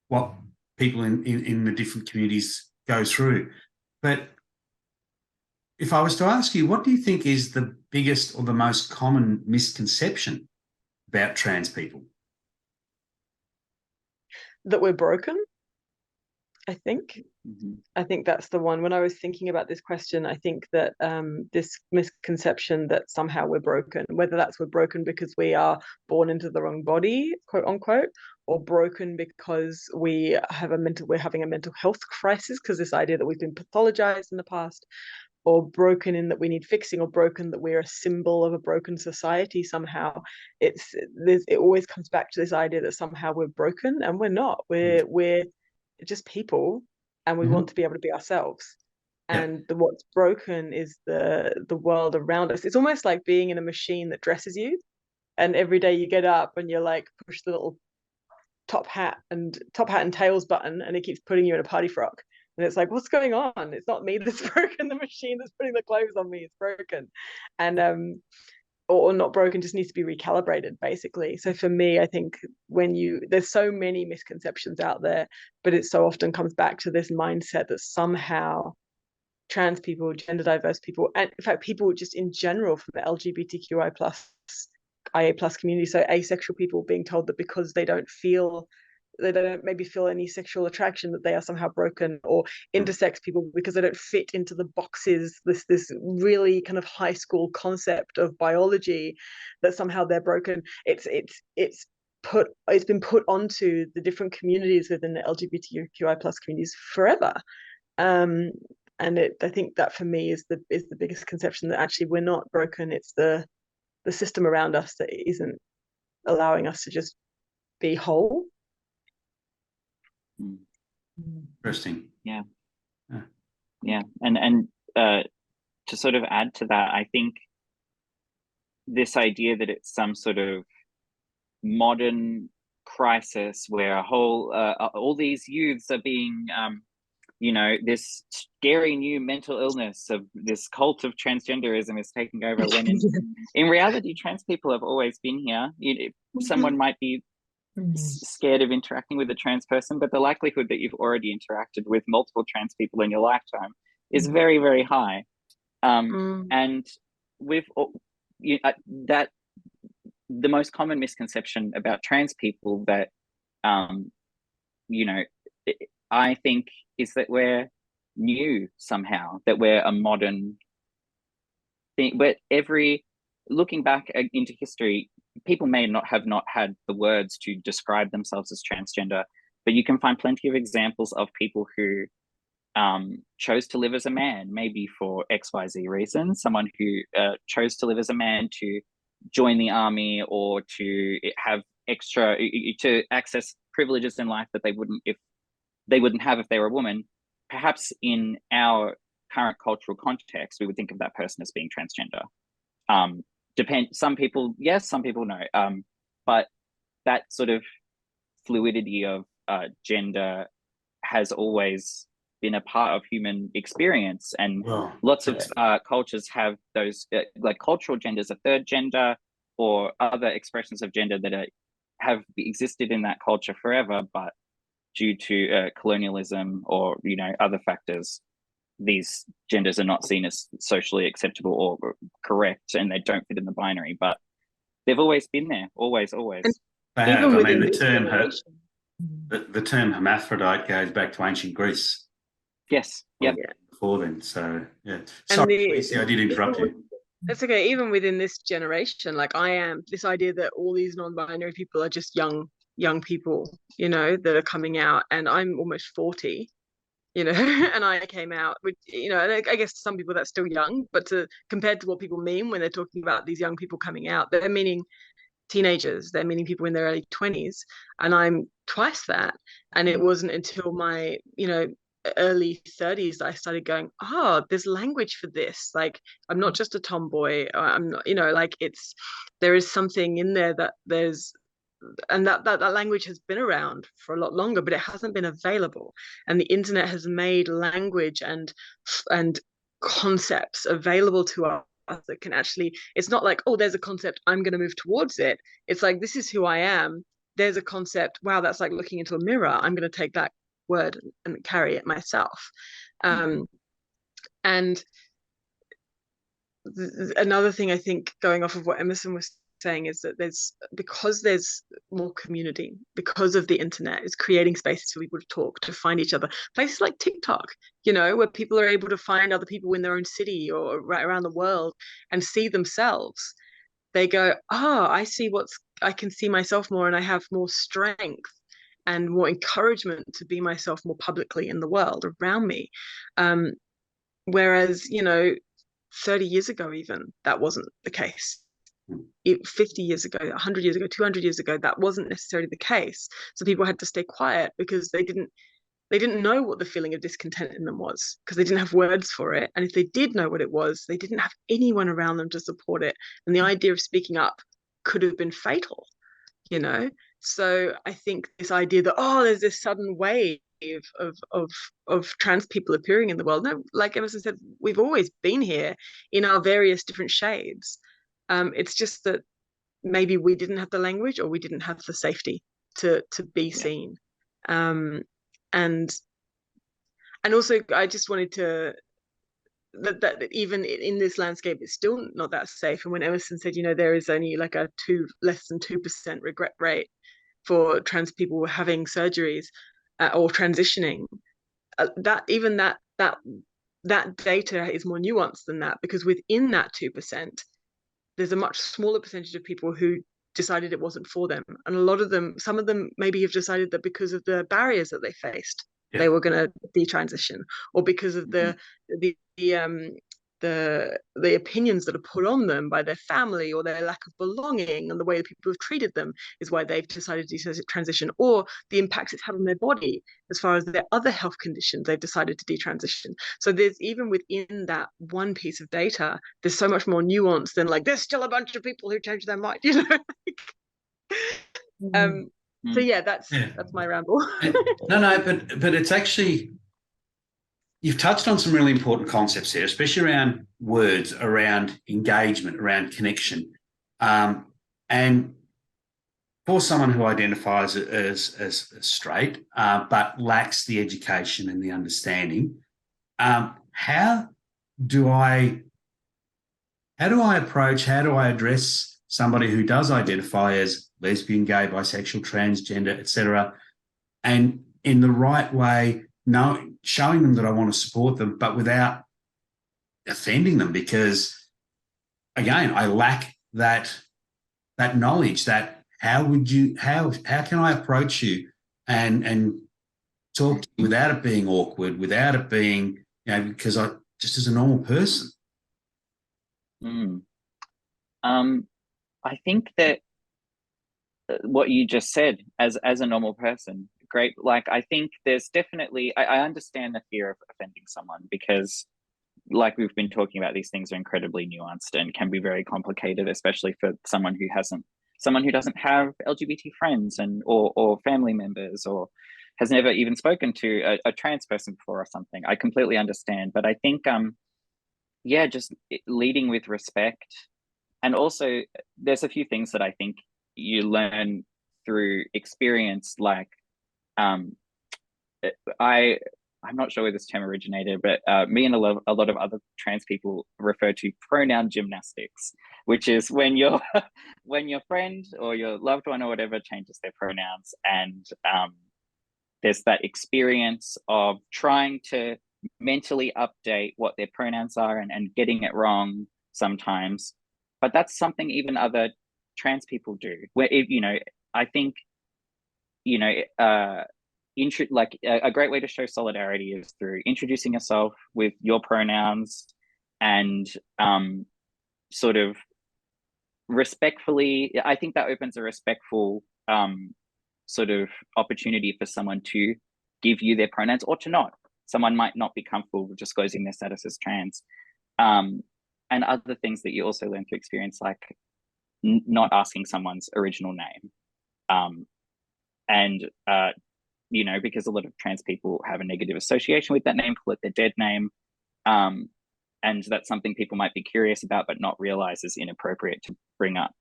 what people in the different communities go through. But if I was to ask you, what do you think is the biggest or the most common misconception about trans people? That we're broken, I think. I think that's the one. When I was thinking about this question, I think that this misconception that somehow we're broken, whether that's we're broken because we are born into the wrong body, quote unquote, or broken because we're having a mental health crisis, because this idea that we've been pathologized in the past, or broken in that we need fixing, or broken that we're a symbol of a broken society somehow. It always comes back to this idea that somehow we're broken, and we're not. We're just people, and we want to be able to be ourselves. And what's broken is the world around us. It's almost like being in a machine that dresses you, and every day you get up and you're like, push the little top hat and tails button, and it keeps putting you in a party frock. And it's like, what's going on? It's not me that's broken. The machine that's putting the clothes on me is broken. And or not broken, just needs to be recalibrated, basically. So for me, I think there's so many misconceptions out there, but it so often comes back to this mindset that somehow trans people, gender diverse people, and in fact people just in general from the LGBTQI plus IA plus community, so asexual people, being told that because they don't maybe feel any sexual attraction, that they are somehow broken, or intersex people because they don't fit into the boxes, this really kind of high school concept of biology, that somehow they're broken. It's been put onto the different communities within the LGBTQI plus communities forever. And I think that for me is the biggest conception, that actually we're not broken. It's the system around us that isn't allowing us to just be whole. Interesting. Yeah. And to sort of add to that, I think this idea that it's some sort of modern crisis where all these youths are being this scary new mental illness of this cult of transgenderism is taking over, when in reality trans people have always been here. Someone might be scared of interacting with a trans person, but the likelihood that you've already interacted with multiple trans people in your lifetime is very, very high. And with that, the most common misconception about trans people that I think is that we're new somehow, that we're a modern thing. But looking back into history, people may not have had the words to describe themselves as transgender, but you can find plenty of examples of people who chose to live as a man, maybe for XYZ reasons. Someone who chose to live as a man to join the army, or to have to access privileges in life that they wouldn't have if they were a woman. Perhaps in our current cultural context, we would think of that person as being transgender. Some people yes, some people no. But that sort of fluidity of gender has always been a part of human experience, and lots of cultures have those like cultural gender is a third gender, or other expressions of gender that have existed in that culture forever, but due to colonialism or other factors, these genders are not seen as socially acceptable or correct, and they don't fit in the binary, but they've always been there, always. They have. I mean, the term hermaphrodite goes back to ancient Greece. Yes. Yep. Before then, so yeah. Sorry, Fleassy, I did interrupt you. That's okay. Even within this generation, like this idea that all these non-binary people are just young people, that are coming out, and I'm almost 40, and I came out, which, and I guess to some people that's still young, but compared to what people mean when they're talking about these young people coming out, they're meaning teenagers, they're meeting people in their early 20s, and I'm twice that. And it wasn't until my, you know, early 30s that I started going, oh, there's language for this. Like, I'm not just a tomboy. I'm not, you know, like, there is something in there that there's, and that language has been around for a lot longer, but it hasn't been available. And the internet has made language and concepts available to us that can actually, it's not like, oh, there's a concept, I'm going to move towards it. It's like, this is who I am. There's a concept. Wow, that's like looking into a mirror. I'm going to take that word and carry it myself. And another thing, I think, going off of what Emerson was saying, is that because there's more community, because of the internet, is creating spaces for people to talk, to find each other. Places like TikTok, you know, where people are able to find other people in their own city or right around the world and see themselves. They go, I can see myself more, and I have more strength and more encouragement to be myself more publicly in the world around me. Whereas, you know, 30 years ago, even, that wasn't the case. 50 years ago, 100 years ago, 200 years ago, that wasn't necessarily the case. So people had to stay quiet because they didn't know what the feeling of discontent in them was, because they didn't have words for it. And if they did know what it was, they didn't have anyone around them to support it. And the idea of speaking up could have been fatal, you know? So I think this idea that, oh, there's this sudden wave of trans people appearing in the world. No, like Emerson said, we've always been here in our various different shades. It's just that maybe we didn't have the language, or we didn't have the safety to be seen. And also, I just wanted to that even in this landscape, it's still not that safe. And when Emerson said, you know, there is only like a less than 2% regret rate for trans people having surgeries or transitioning, that data is more nuanced than that, because within that 2%, there's a much smaller percentage of people who decided it wasn't for them. And a lot of them, some of them maybe have decided that because of the barriers that they faced, they were going to detransition, or because of the opinions that are put on them by their family, or their lack of belonging, and the way that people have treated them is why they've decided to transition, or the impacts it's had on their body as far as their other health conditions, they've decided to detransition. So there's, even within that one piece of data, there's so much more nuance than like, there's still a bunch of people who change their mind, you know. So yeah, that's my ramble. No, but it's actually, you've touched on some really important concepts here, especially around words, around engagement, around connection. And for someone who identifies as straight, but lacks the education and the understanding, how do I approach, how do I address somebody who does identify as lesbian, gay, bisexual, transgender, etc., and in the right way, showing them that I want to support them, but without offending them? Because again, I lack that knowledge. That how can I approach you and talk to you without it being awkward, without it being, you know, because I just as a normal person. I think that what you just said, as a normal person, great. Like, I think there's definitely, I understand the fear of offending someone, because like we've been talking about, these things are incredibly nuanced and can be very complicated, especially for someone who doesn't have LGBT friends or family members, or has never even spoken to a trans person before or something. I completely understand. But I think, just leading with respect. And also, there's a few things that I think you learn through experience, like, I'm not sure where this term originated, but me and a lot of other trans people refer to pronoun gymnastics, which is when your friend or your loved one or whatever changes their pronouns, and there's that experience of trying to mentally update what their pronouns are and getting it wrong sometimes. But that's something even other trans people do, where, I think, like a great way to show solidarity is through introducing yourself with your pronouns, and sort of respectfully, I think that opens a respectful sort of opportunity for someone to give you their pronouns or to not. Someone might not be comfortable with disclosing their status as trans. And other things that you also learn through experience, like not asking someone's original name. You know, because a lot of trans people have a negative association with that name, call it their dead name. And that's something people might be curious about, but not realize is inappropriate to bring up.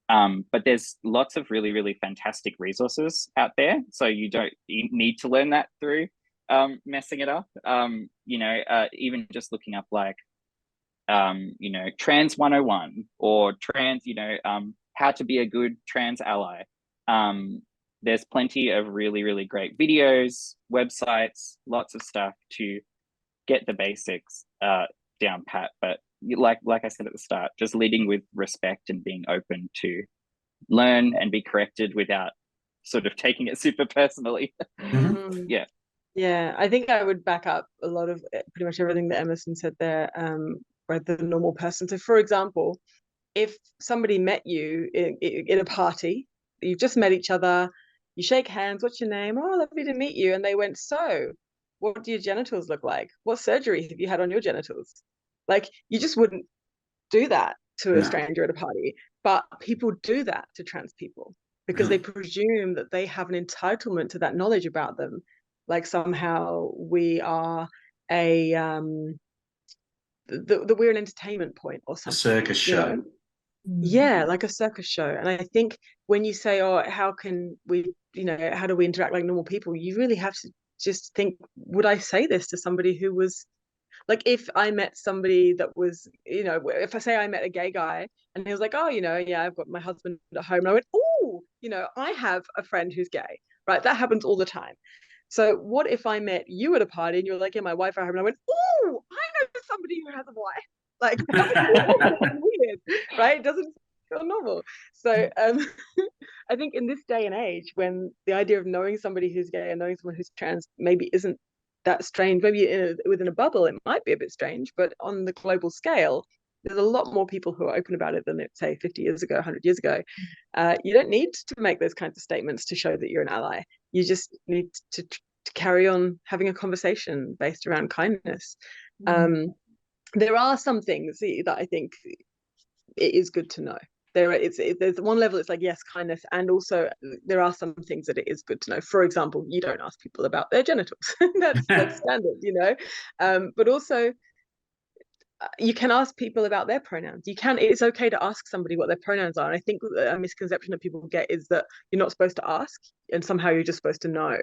But there's lots of really, really fantastic resources out there. So you don't need to learn that through messing it up. You know, even just looking up like, you know, Trans 101 or trans, you know, how to be a good trans ally. There's plenty of really, really great videos, websites, lots of stuff to get the basics down pat. But like I said at the start, just leading with respect and being open to learn and be corrected without sort of taking it super personally. Yeah, I think I would back up a lot of pretty much everything that Emerson said there, right, the normal person. So for example, if somebody met you in a party, you've just met each other, you shake hands, what's your name? Oh, lovely to meet you. And they went, so what do your genitals look like? What surgery have you had on your genitals? Like, you just wouldn't do that to a stranger at a party. But people do that to trans people because they presume that they have an entitlement to that knowledge about them. Like somehow we are we're an entertainment point or something. A circus show. Know? Yeah, like a circus show. And I think when you say, oh, how can we, you know, how do we interact like normal people? You really have to just think, would I say this to somebody who was, like, if I met somebody that was, you know, if I say I met a gay guy and he was like, oh, you know, yeah, I've got my husband at home. And I went, oh, you know, I have a friend who's gay, right? That happens all the time. So what if I met you at a party and you're like, yeah, my wife at home, and I went, oh, I know somebody who has a wife. Like, weird, right? It doesn't feel normal. So I think in this day and age, when the idea of knowing somebody who's gay and knowing someone who's trans maybe isn't that strange, maybe within a bubble it might be a bit strange, but on the global scale, there's a lot more people who are open about it than, say, 50 years ago, 100 years ago. You don't need to make those kinds of statements to show that you're an ally. You just need to carry on having a conversation based around kindness. There are some things that I think it is good to know. There's one level, it's like, yes, kindness, and also there are some things that it is good to know. For example, you don't ask people about their genitals. that's standard, you know. But also you can ask people about their pronouns. It's okay to ask somebody what their pronouns are. And I think a misconception that people get is that you're not supposed to ask and somehow you're just supposed to know.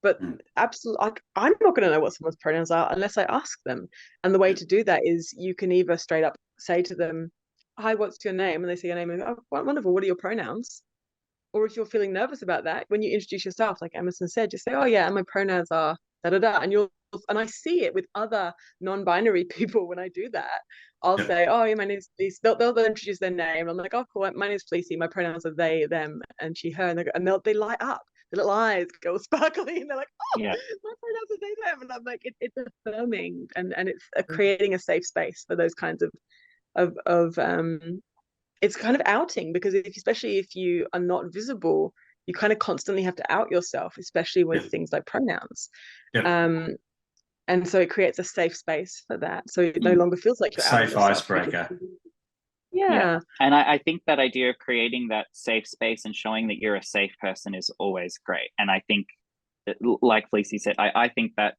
But absolutely, I'm not going to know what someone's pronouns are unless I ask them. And the way to do that is you can either straight up say to them, hi, what's your name? And they say your name and oh, wonderful, what are your pronouns? Or if you're feeling nervous about that, when you introduce yourself, like Emerson said, just say, oh yeah, and my pronouns are da-da-da. And I see it with other non-binary people when I do that. I'll say, oh yeah, my name's Fleassy. They'll introduce their name. I'm like, oh cool, my name's Fleassy. My pronouns are they, them, and she, her. And they light up. The little eyes go sparkly and they're like, oh, my pronouns are they, them. And I'm like, it's affirming and it's creating a safe space for those kinds of it's kind of outing, because especially if you are not visible, you kind of constantly have to out yourself, especially with things like pronouns. And so it creates a safe space for that, so it no longer feels like you're safe icebreaker. And I think that idea of creating that safe space and showing that you're a safe person is always great. And I think that, like Fleassy said, I think that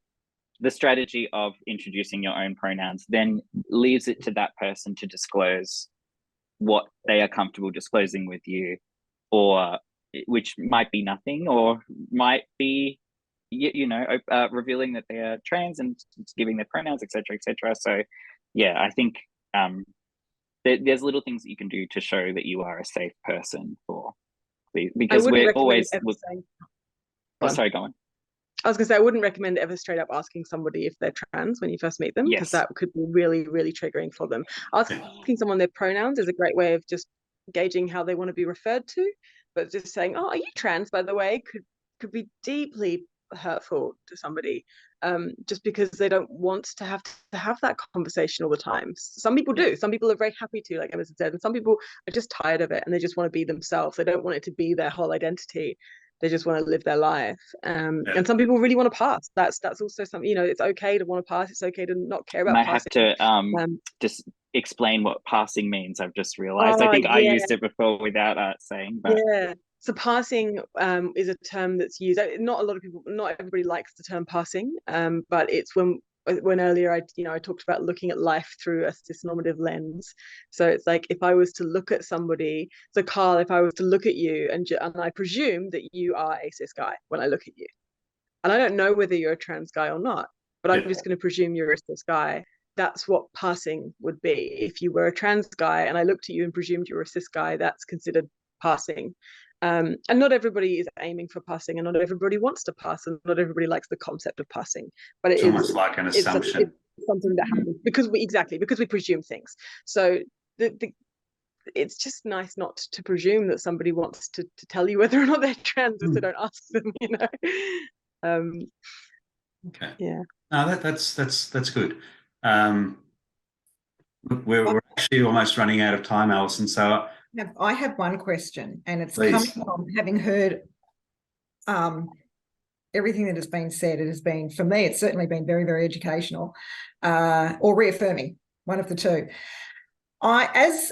the strategy of introducing your own pronouns then leaves it to that person to disclose what they are comfortable disclosing with you, or which might be nothing, or might be, you know, revealing that they are trans and giving their pronouns, etc., etc. So, yeah, I think there's little things that you can do to show that you are a safe person for these, because we're always. Sorry, go on. I was going to say, I wouldn't recommend ever straight up asking somebody if they're trans when you first meet them, because that could be really, really triggering for them. Asking someone their pronouns is a great way of just gauging how they want to be referred to, but just saying, oh, are you trans, by the way, could be deeply hurtful to somebody, just because they don't want to have that conversation all the time. Some people do. Some people are very happy to, like Emerson said, and some people are just tired of it and they just want to be themselves. They don't want it to be their whole identity. They just want to live their life. And some people really want to pass. That's also something, you know, it's okay to want to pass. It's okay to not care about Might passing. have to just explain what passing means. I've just realized. I think I used it before without saying, but yeah. So passing is a term that's used. Not everybody likes the term passing, but it's when earlier I talked about looking at life through a cisnormative lens. So it's like, if I was to look at somebody, so Carl, if I was to look at you and I presume that you are a cis guy when I look at you, and I don't know whether you're a trans guy or not, but I'm just going to presume you're a cis guy. That's what passing would be. If you were a trans guy and I looked at you and presumed you were a cis guy, that's considered passing. And not everybody is aiming for passing, and not everybody wants to pass, and not everybody likes the concept of passing. But it's almost like an assumption. It's something that happens because we presume things. So it's just nice not to presume that somebody wants to tell you whether or not they're trans if they don't ask them, you know. Okay. Yeah. No, that's good. We're actually almost running out of time, Alison. So I have one question, and it's please. coming from having heard everything that has been said. It has been, for me, it's certainly been very, very educational, or reaffirming, one of the two. As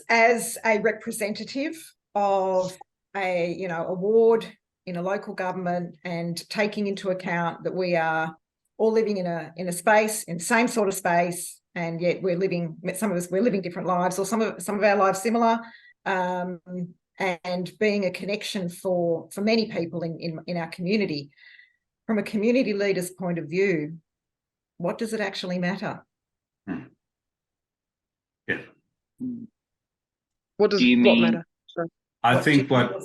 a representative of a ward in a local government, and taking into account that we are all living in a space, in the same sort of space, and yet we're living different lives, or some of our lives similar. And being a connection for many people in our community, from a community leader's point of view, what does it actually matter? Yeah. What matter? Sorry. I think what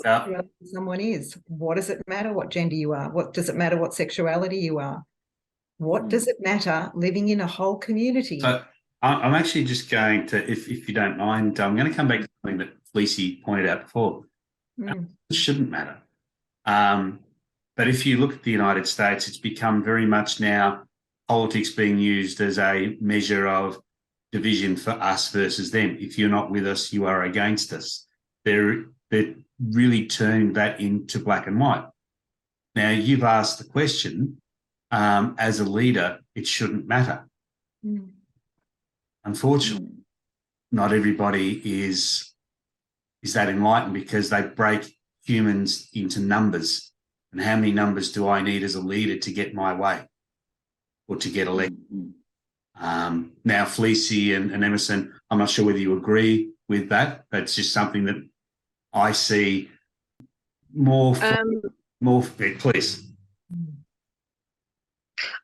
someone is. What does it matter what gender you are? What does it matter what sexuality you are? What does it matter living in a whole community? So I'm actually just going to, if you don't mind, I'm going to come back to something that Fleassy pointed out before. It shouldn't matter. But if you look at the United States, it's become very much now politics being used as a measure of division for us versus them. If you're not with us, you are against us. They're really turned that into black and white. Now, you've asked the question, as a leader, it shouldn't matter. Unfortunately, not everybody is that enlightened, because they break humans into numbers. And how many numbers do I need as a leader to get my way or to get elected? Now, Fleassy and Emerson, I'm not sure whether you agree with that. That's just something that I see more. Please.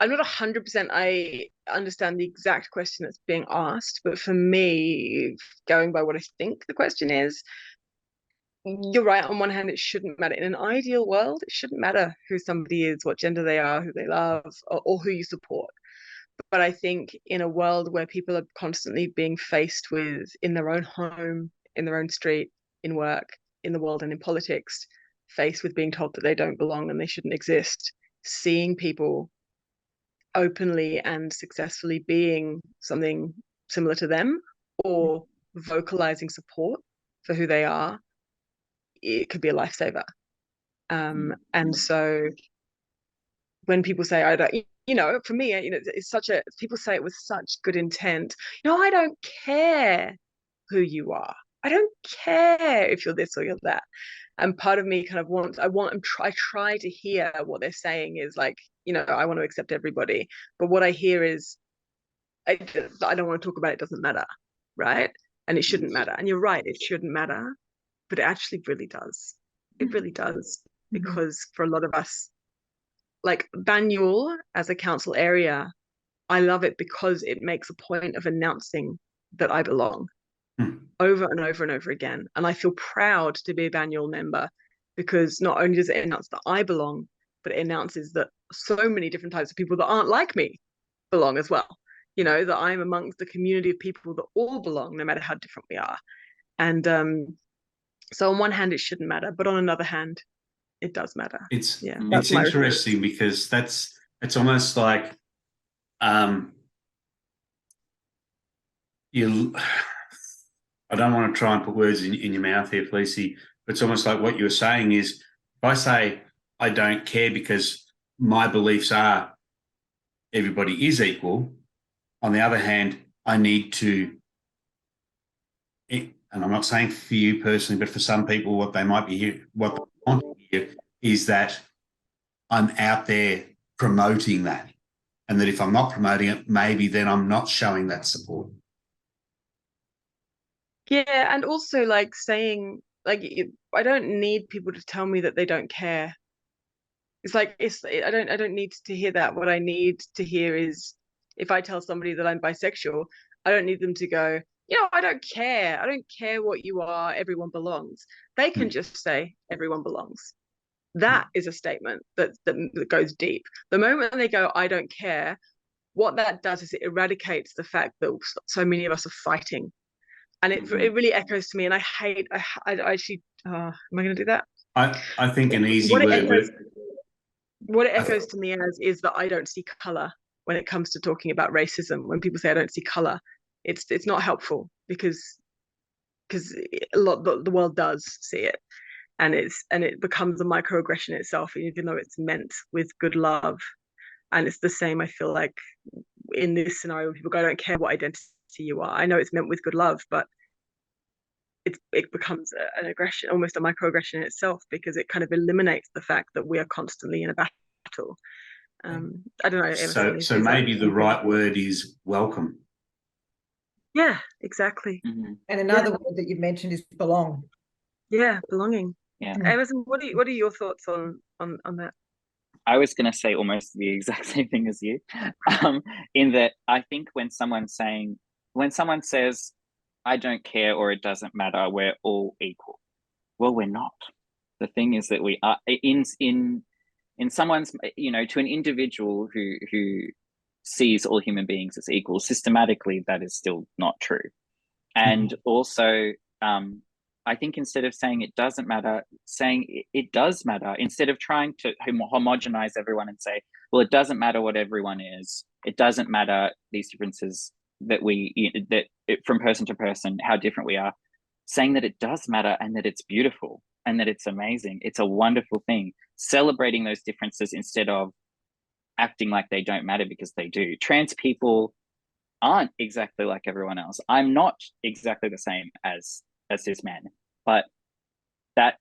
I'm not 100%. I understand the exact question that's being asked, but for me, going by what I think the question is, you're right. On one hand, it shouldn't matter. In an ideal world, it shouldn't matter who somebody is, what gender they are, who they love, or who you support. But I think in a world where people are constantly being faced with, in their own home, in their own street, in work, in the world, and in politics, faced with being told that they don't belong and they shouldn't exist, seeing people openly and successfully being something similar to them, or vocalizing support for who they are, it could be a lifesaver. And so when people say, I don't, for me, it's people say it with such good intent. I don't care who you are. I don't care if you're this or you're that. And part of me kind of I try to hear what they're saying is like, I want to accept everybody. But what I hear is, I don't want to talk about it, doesn't matter, right? And it shouldn't matter. And you're right, it shouldn't matter, but it actually really does. It really does, because for a lot of us, like Banyule as a council area, I love it because it makes a point of announcing that I belong over and over and over again. And I feel proud to be a Banyule member, because not only does it announce that I belong, but it announces that so many different types of people that aren't like me belong as well. That I'm amongst the community of people that all belong, no matter how different we are. And so on one hand, it shouldn't matter, but on another hand, it does matter. It's that's my interesting because it's almost like you. I don't want to try and put words in your mouth here, Fleassy, but it's almost like what you're saying is, if I say I don't care because my beliefs are everybody is equal, on the other hand, I need to, and I'm not saying for you personally, but for some people, what they might be what they want to hear is that I'm out there promoting that. And that if I'm not promoting it, maybe then I'm not showing that support. Yeah, and also like saying, like, I don't need people to tell me that they don't care. It's like, I don't need to hear that. What I need to hear is, if I tell somebody that I'm bisexual, I don't need them to go, I don't care. I don't care what you are. Everyone belongs. They can just say everyone belongs. That is a statement that goes deep. The moment they go, I don't care, what that does is it eradicates the fact that so many of us are fighting. And it really echoes to me. And I actually, am I going to do that? I think an easy word. What it echoes to me as is that I don't see color when it comes to talking about racism. When people say I don't see color, it's not helpful because the world does see it, and it becomes a microaggression itself, even though it's meant with good love. And it's the same, I feel like, in this scenario when people go, I don't care what identity you are. I know it's meant with good love, but it becomes an aggression, almost a microaggression in itself, because it kind of eliminates the fact that we are constantly in a battle. I don't know. Emerson, so maybe the right word is welcome. Yeah, exactly. And another word that you've mentioned is belong. Yeah, belonging. Yeah. Emerson, what are your thoughts on that? I was going to say almost the exact same thing as you, in that I think when someone says, I don't care or it doesn't matter, we're all equal. Well, we're not. The thing is that we are in someone's, to an individual who sees all human beings as equal, systematically, that is still not true. And also, I think instead of saying it doesn't matter, saying it does matter, instead of trying to homogenize everyone and say, well, it doesn't matter what everyone is. It doesn't matter these differences from person to person, how different we are. Saying that it does matter and that it's beautiful and that it's amazing. It's a wonderful thing. Celebrating those differences instead of acting like they don't matter, because they do. Trans people aren't exactly like everyone else. I'm not exactly the same as cis man, but that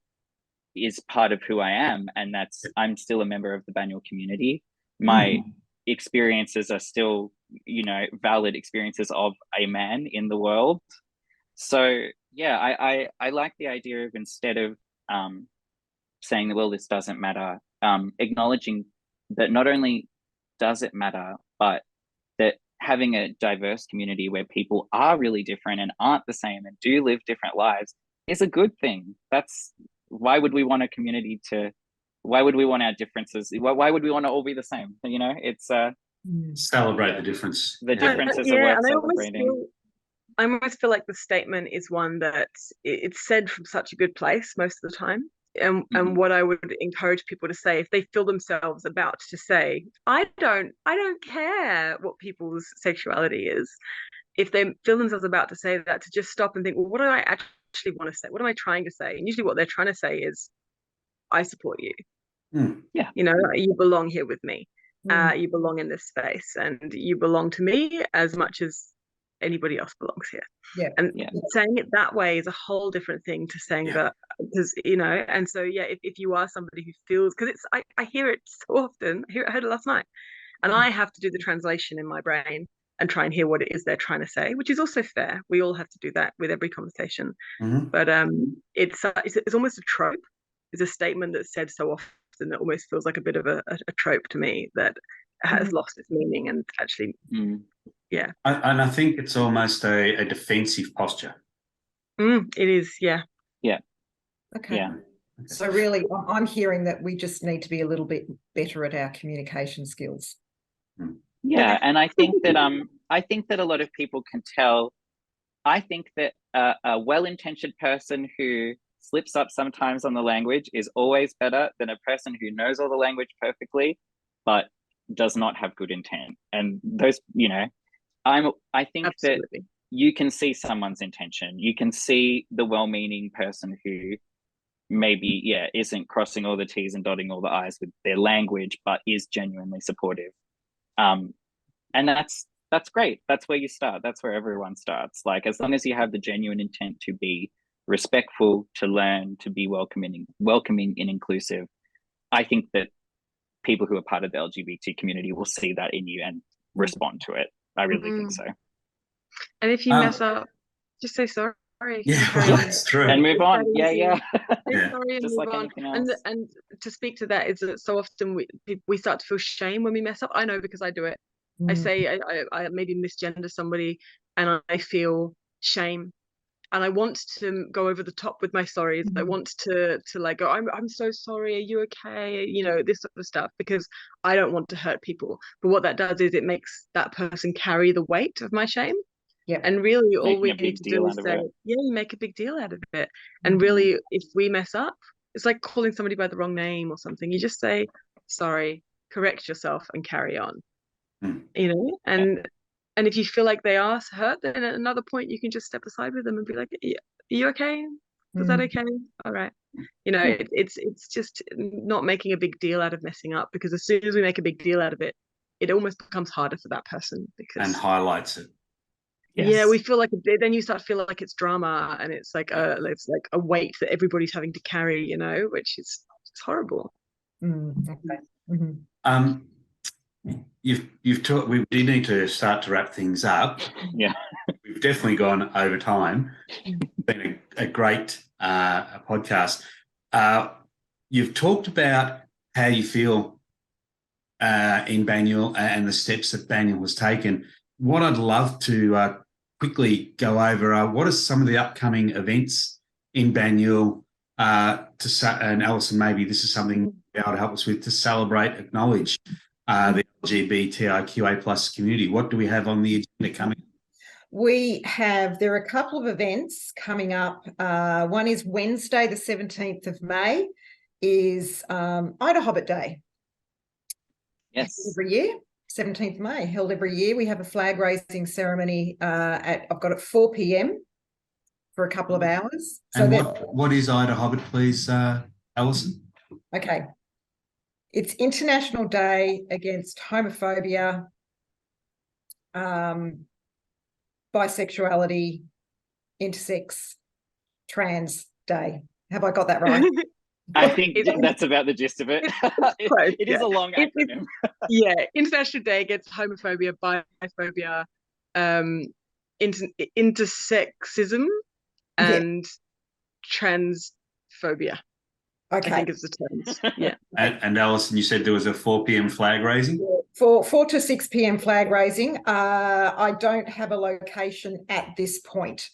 is part of who I am, and I'm still a member of the Banyule community. My experiences are still, valid experiences of a man in the world. So yeah, I like the idea of, instead of saying that, well, this doesn't matter, acknowledging that not only does it matter, but that having a diverse community where people are really different and aren't the same and do live different lives is a good thing. Why would we want a community why would we want our differences? Why would we want to all be the same? It's celebrate the difference. The differences are worth celebrating. I almost feel like the statement is one that it's said from such a good place most of the time. And what I would encourage people to say, if they feel themselves about to say, I don't care what people's sexuality is, if they feel themselves about to say that, to just stop and think, well, what do I actually want to say? What am I trying to say? And usually what they're trying to say is, I support you. Yeah. You belong here with me. You belong in this space, and you belong to me as much as anybody else belongs here. Saying it that way is a whole different thing to saying that, because and so if you are somebody who feels, because I hear it so often. I heard it last night, and I have to do the translation in my brain and try and hear what it is they're trying to say, which is also fair. We all have to do that with every conversation. But it's almost a trope. It's a statement that's said so often that almost feels like a bit of a trope to me, that has lost its meaning and actually yeah. And I think it's almost a defensive posture. It is, yeah. Okay. Yeah. So really, I'm hearing that we just need to be a little bit better at our communication skills. Yeah, and I think that a lot of people can tell. I think that a well-intentioned person who slips up sometimes on the language is always better than a person who knows all the language perfectly, but does not have good intent. And those, I think Absolutely. that you can see someone's intention. You can see the well-meaning person who maybe, isn't crossing all the T's and dotting all the I's with their language, but is genuinely supportive. And that's great. That's where you start. That's where everyone starts. Like, as long as you have the genuine intent to be respectful, to learn, to be welcoming and inclusive, I think that people who are part of the LGBT community will see that in you and respond to it. I really think so. And if you mess up, just say sorry. Yeah, that's true. And move on. Yeah. Yeah. Sorry and Just move like on. anything else. And to speak to that is that so often we start to feel shame when we mess up. I know because I do it. I say I maybe misgender somebody and I feel shame. And I want to go over the top with my sorries. I want to like go, I'm so sorry. Are you okay? This sort of stuff, because I don't want to hurt people. But what that does is it makes that person carry the weight of my shame. Yeah. And really all we Making a need big to deal do is out of say, it. you make a big deal out of it. And really, if we mess up, it's like calling somebody by the wrong name or something. You just say, sorry, correct yourself and carry on. And if you feel like they are hurt, then at another point you can just step aside with them and be like, are you okay? Is that okay? All right. It's just not making a big deal out of messing up, because as soon as we make a big deal out of it, it almost becomes harder for that person, because And highlights it. yeah, we feel like then you start to feel like it's drama, and it's like a weight that everybody's having to carry, which is it's horrible. Okay. You've talked. We do need to start to wrap things up. Yeah, we've definitely gone over time. It's been a great podcast. You've talked about how you feel in Banyule and the steps that Banyule has taken. What I'd love to quickly go over are what are some of the upcoming events in Banyule and Alison, maybe this is something you'll be able to help us with, to celebrate, acknowledge the LGBTIQA plus community. What do we have on the agenda coming? There are a couple of events coming up. One is Wednesday, the 17th of May, is Ida Hobbit Day. Yes. Every year, 17th of May, held every year. We have a flag raising ceremony I've got at 4 p.m. for a couple of hours. And what is Ida Hobbit, please, Alison? Okay. It's International Day Against Homophobia, Bisexuality, Intersex, Trans Day. Have I got that right? I think that's about the gist of it. It is a long acronym. International Day Against Homophobia, Biphobia, intersexism, and transphobia. Okay. I think it's the terms. Yeah. And Alison, you said there was a 4 p.m. flag raising? For 4 to 6 p.m. flag raising. I don't have a location at this point.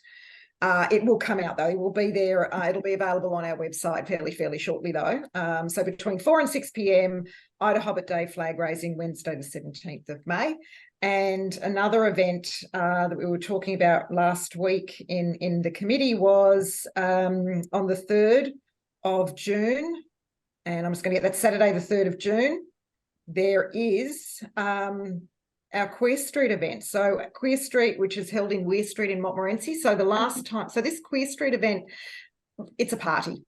It will come out though. It will be there. It'll be available on our website fairly shortly though. So between 4 and 6 p.m, Ida Hobbit Day flag raising, Wednesday the 17th of May. And another event that we were talking about last week in the committee was on the 3rd of June, and I'm just going to get that Saturday, the 3rd of June, there is our Queer Street event. So Queer Street, which is held in Weir Street in Montmorency. So the last time, so this Queer Street event, it's a party.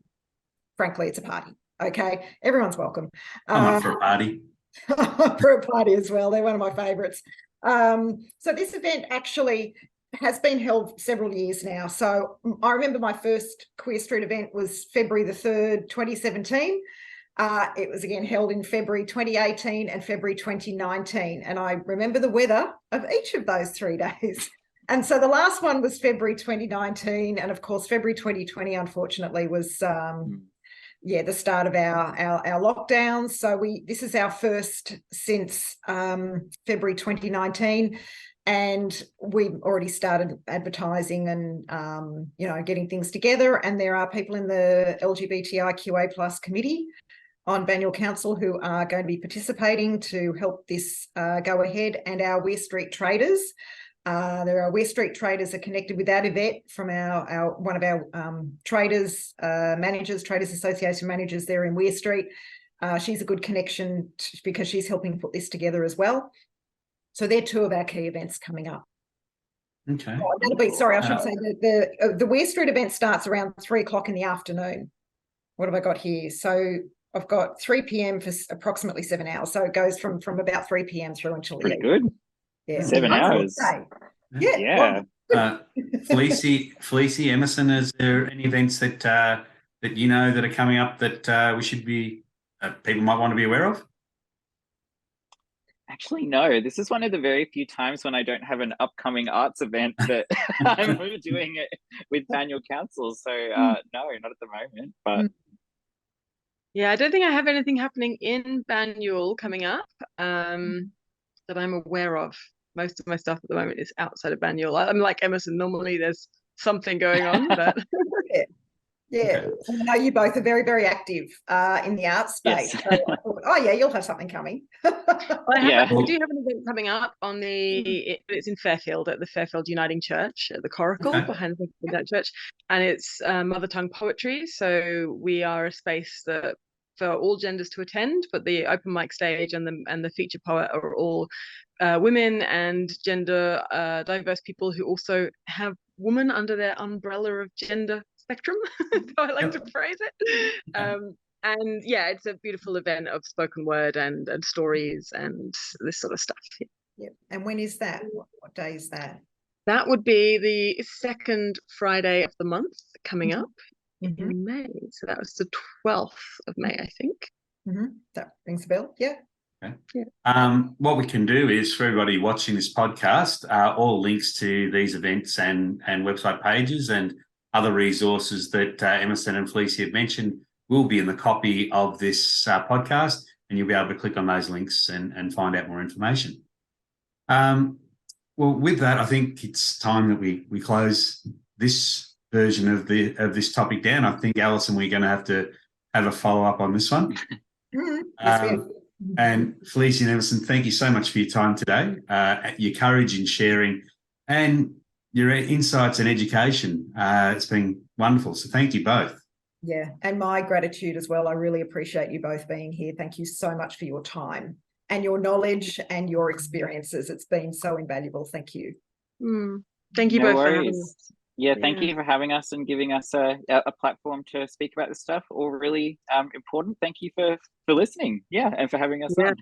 Frankly, it's a party. Okay, everyone's welcome. I'm up for a party. For a party as well. They're one of my favourites. So this event actually has been held several years now. So I remember my first Queer Street event was February the 3rd, 2017. It was again held in February 2018 and February 2019. And I remember the weather of each of those 3 days. And so the last one was February 2019. And of course, February 2020, unfortunately, was the start of our lockdowns. So this is our first since February 2019. And we've already started advertising and, getting things together. And there are people in the LGBTIQA plus committee on Banyule Council who are going to be participating to help this go ahead. And our Weir Street traders There are West Street traders are connected with that. Yvette from one of our traders managers, Traders Association managers there in West Street. She's a good connection because she's helping put this together as well. So they're two of our key events coming up. Okay. Sorry, I should say the West Street event starts around 3 o'clock in the afternoon. What have I got here? So I've got 3 p.m. for approximately 7 hours. So it goes from about 3 p.m. through until Pretty good. Yeah. 7 hours. Yeah. Yeah. Fleassy, Emerson, is there any events that that you know that are coming up that we should be people might want to be aware of? Actually, no. This is one of the very few times when I don't have an upcoming arts event that I'm doing it with Banyule Council. So no, not at the moment. But yeah, I don't think I have anything happening in Banyule coming up that I'm aware of. Most of my stuff at the moment is outside of Banyule. I'm like Emerson. Normally, there's something going on, but yeah. I know you both are very, very active in the arts space. Yes. So I thought, oh yeah, you'll have something coming. We do have an event coming up on it's in Fairfield at the Fairfield Uniting Church at the Coracle behind the church, and it's mother tongue poetry. So we are a space that for all genders to attend, but the open mic stage and the feature poet are all women and gender diverse people who also have woman under their umbrella of gender spectrum, so I like to phrase it. And yeah, it's a beautiful event of spoken word and stories and this sort of stuff. Yeah. And when is that? What day is that? That would be the second Friday of the month coming up in May. So that was the 12th of May, I think. That rings a bell. Yeah. Okay. Yeah. What we can do is for everybody watching this podcast, all links to these events and website pages and other resources that Emerson and Fleassy have mentioned will be in the copy of this podcast, and you'll be able to click on those links and find out more information. Well, with that, I think it's time that we close this version of this topic down. I think, Alison, we're going to have a follow-up on this one. And Fleassy and Emerson, thank you so much for your time today, your courage in sharing, and your insights and education. It's been wonderful. So thank you both. Yeah, and my gratitude as well. I really appreciate you both being here. Thank you so much for your time and your knowledge and your experiences. It's been so invaluable. Thank you. Thank you both for having us. Yeah, thank you for having us and giving us a platform to speak about this stuff. All really important. Thank you for listening. Yeah, and for having us on.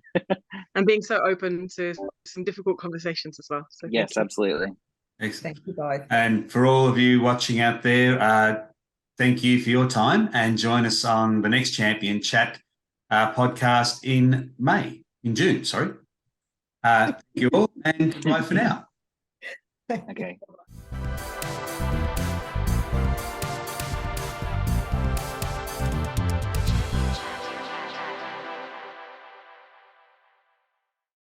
And being so open to some difficult conversations as well. So yes, absolutely. Excellent. Thank you both. And for all of you watching out there, thank you for your time, and join us on the next Champion Chat podcast in June. Thank you all, and goodbye for now. Okay.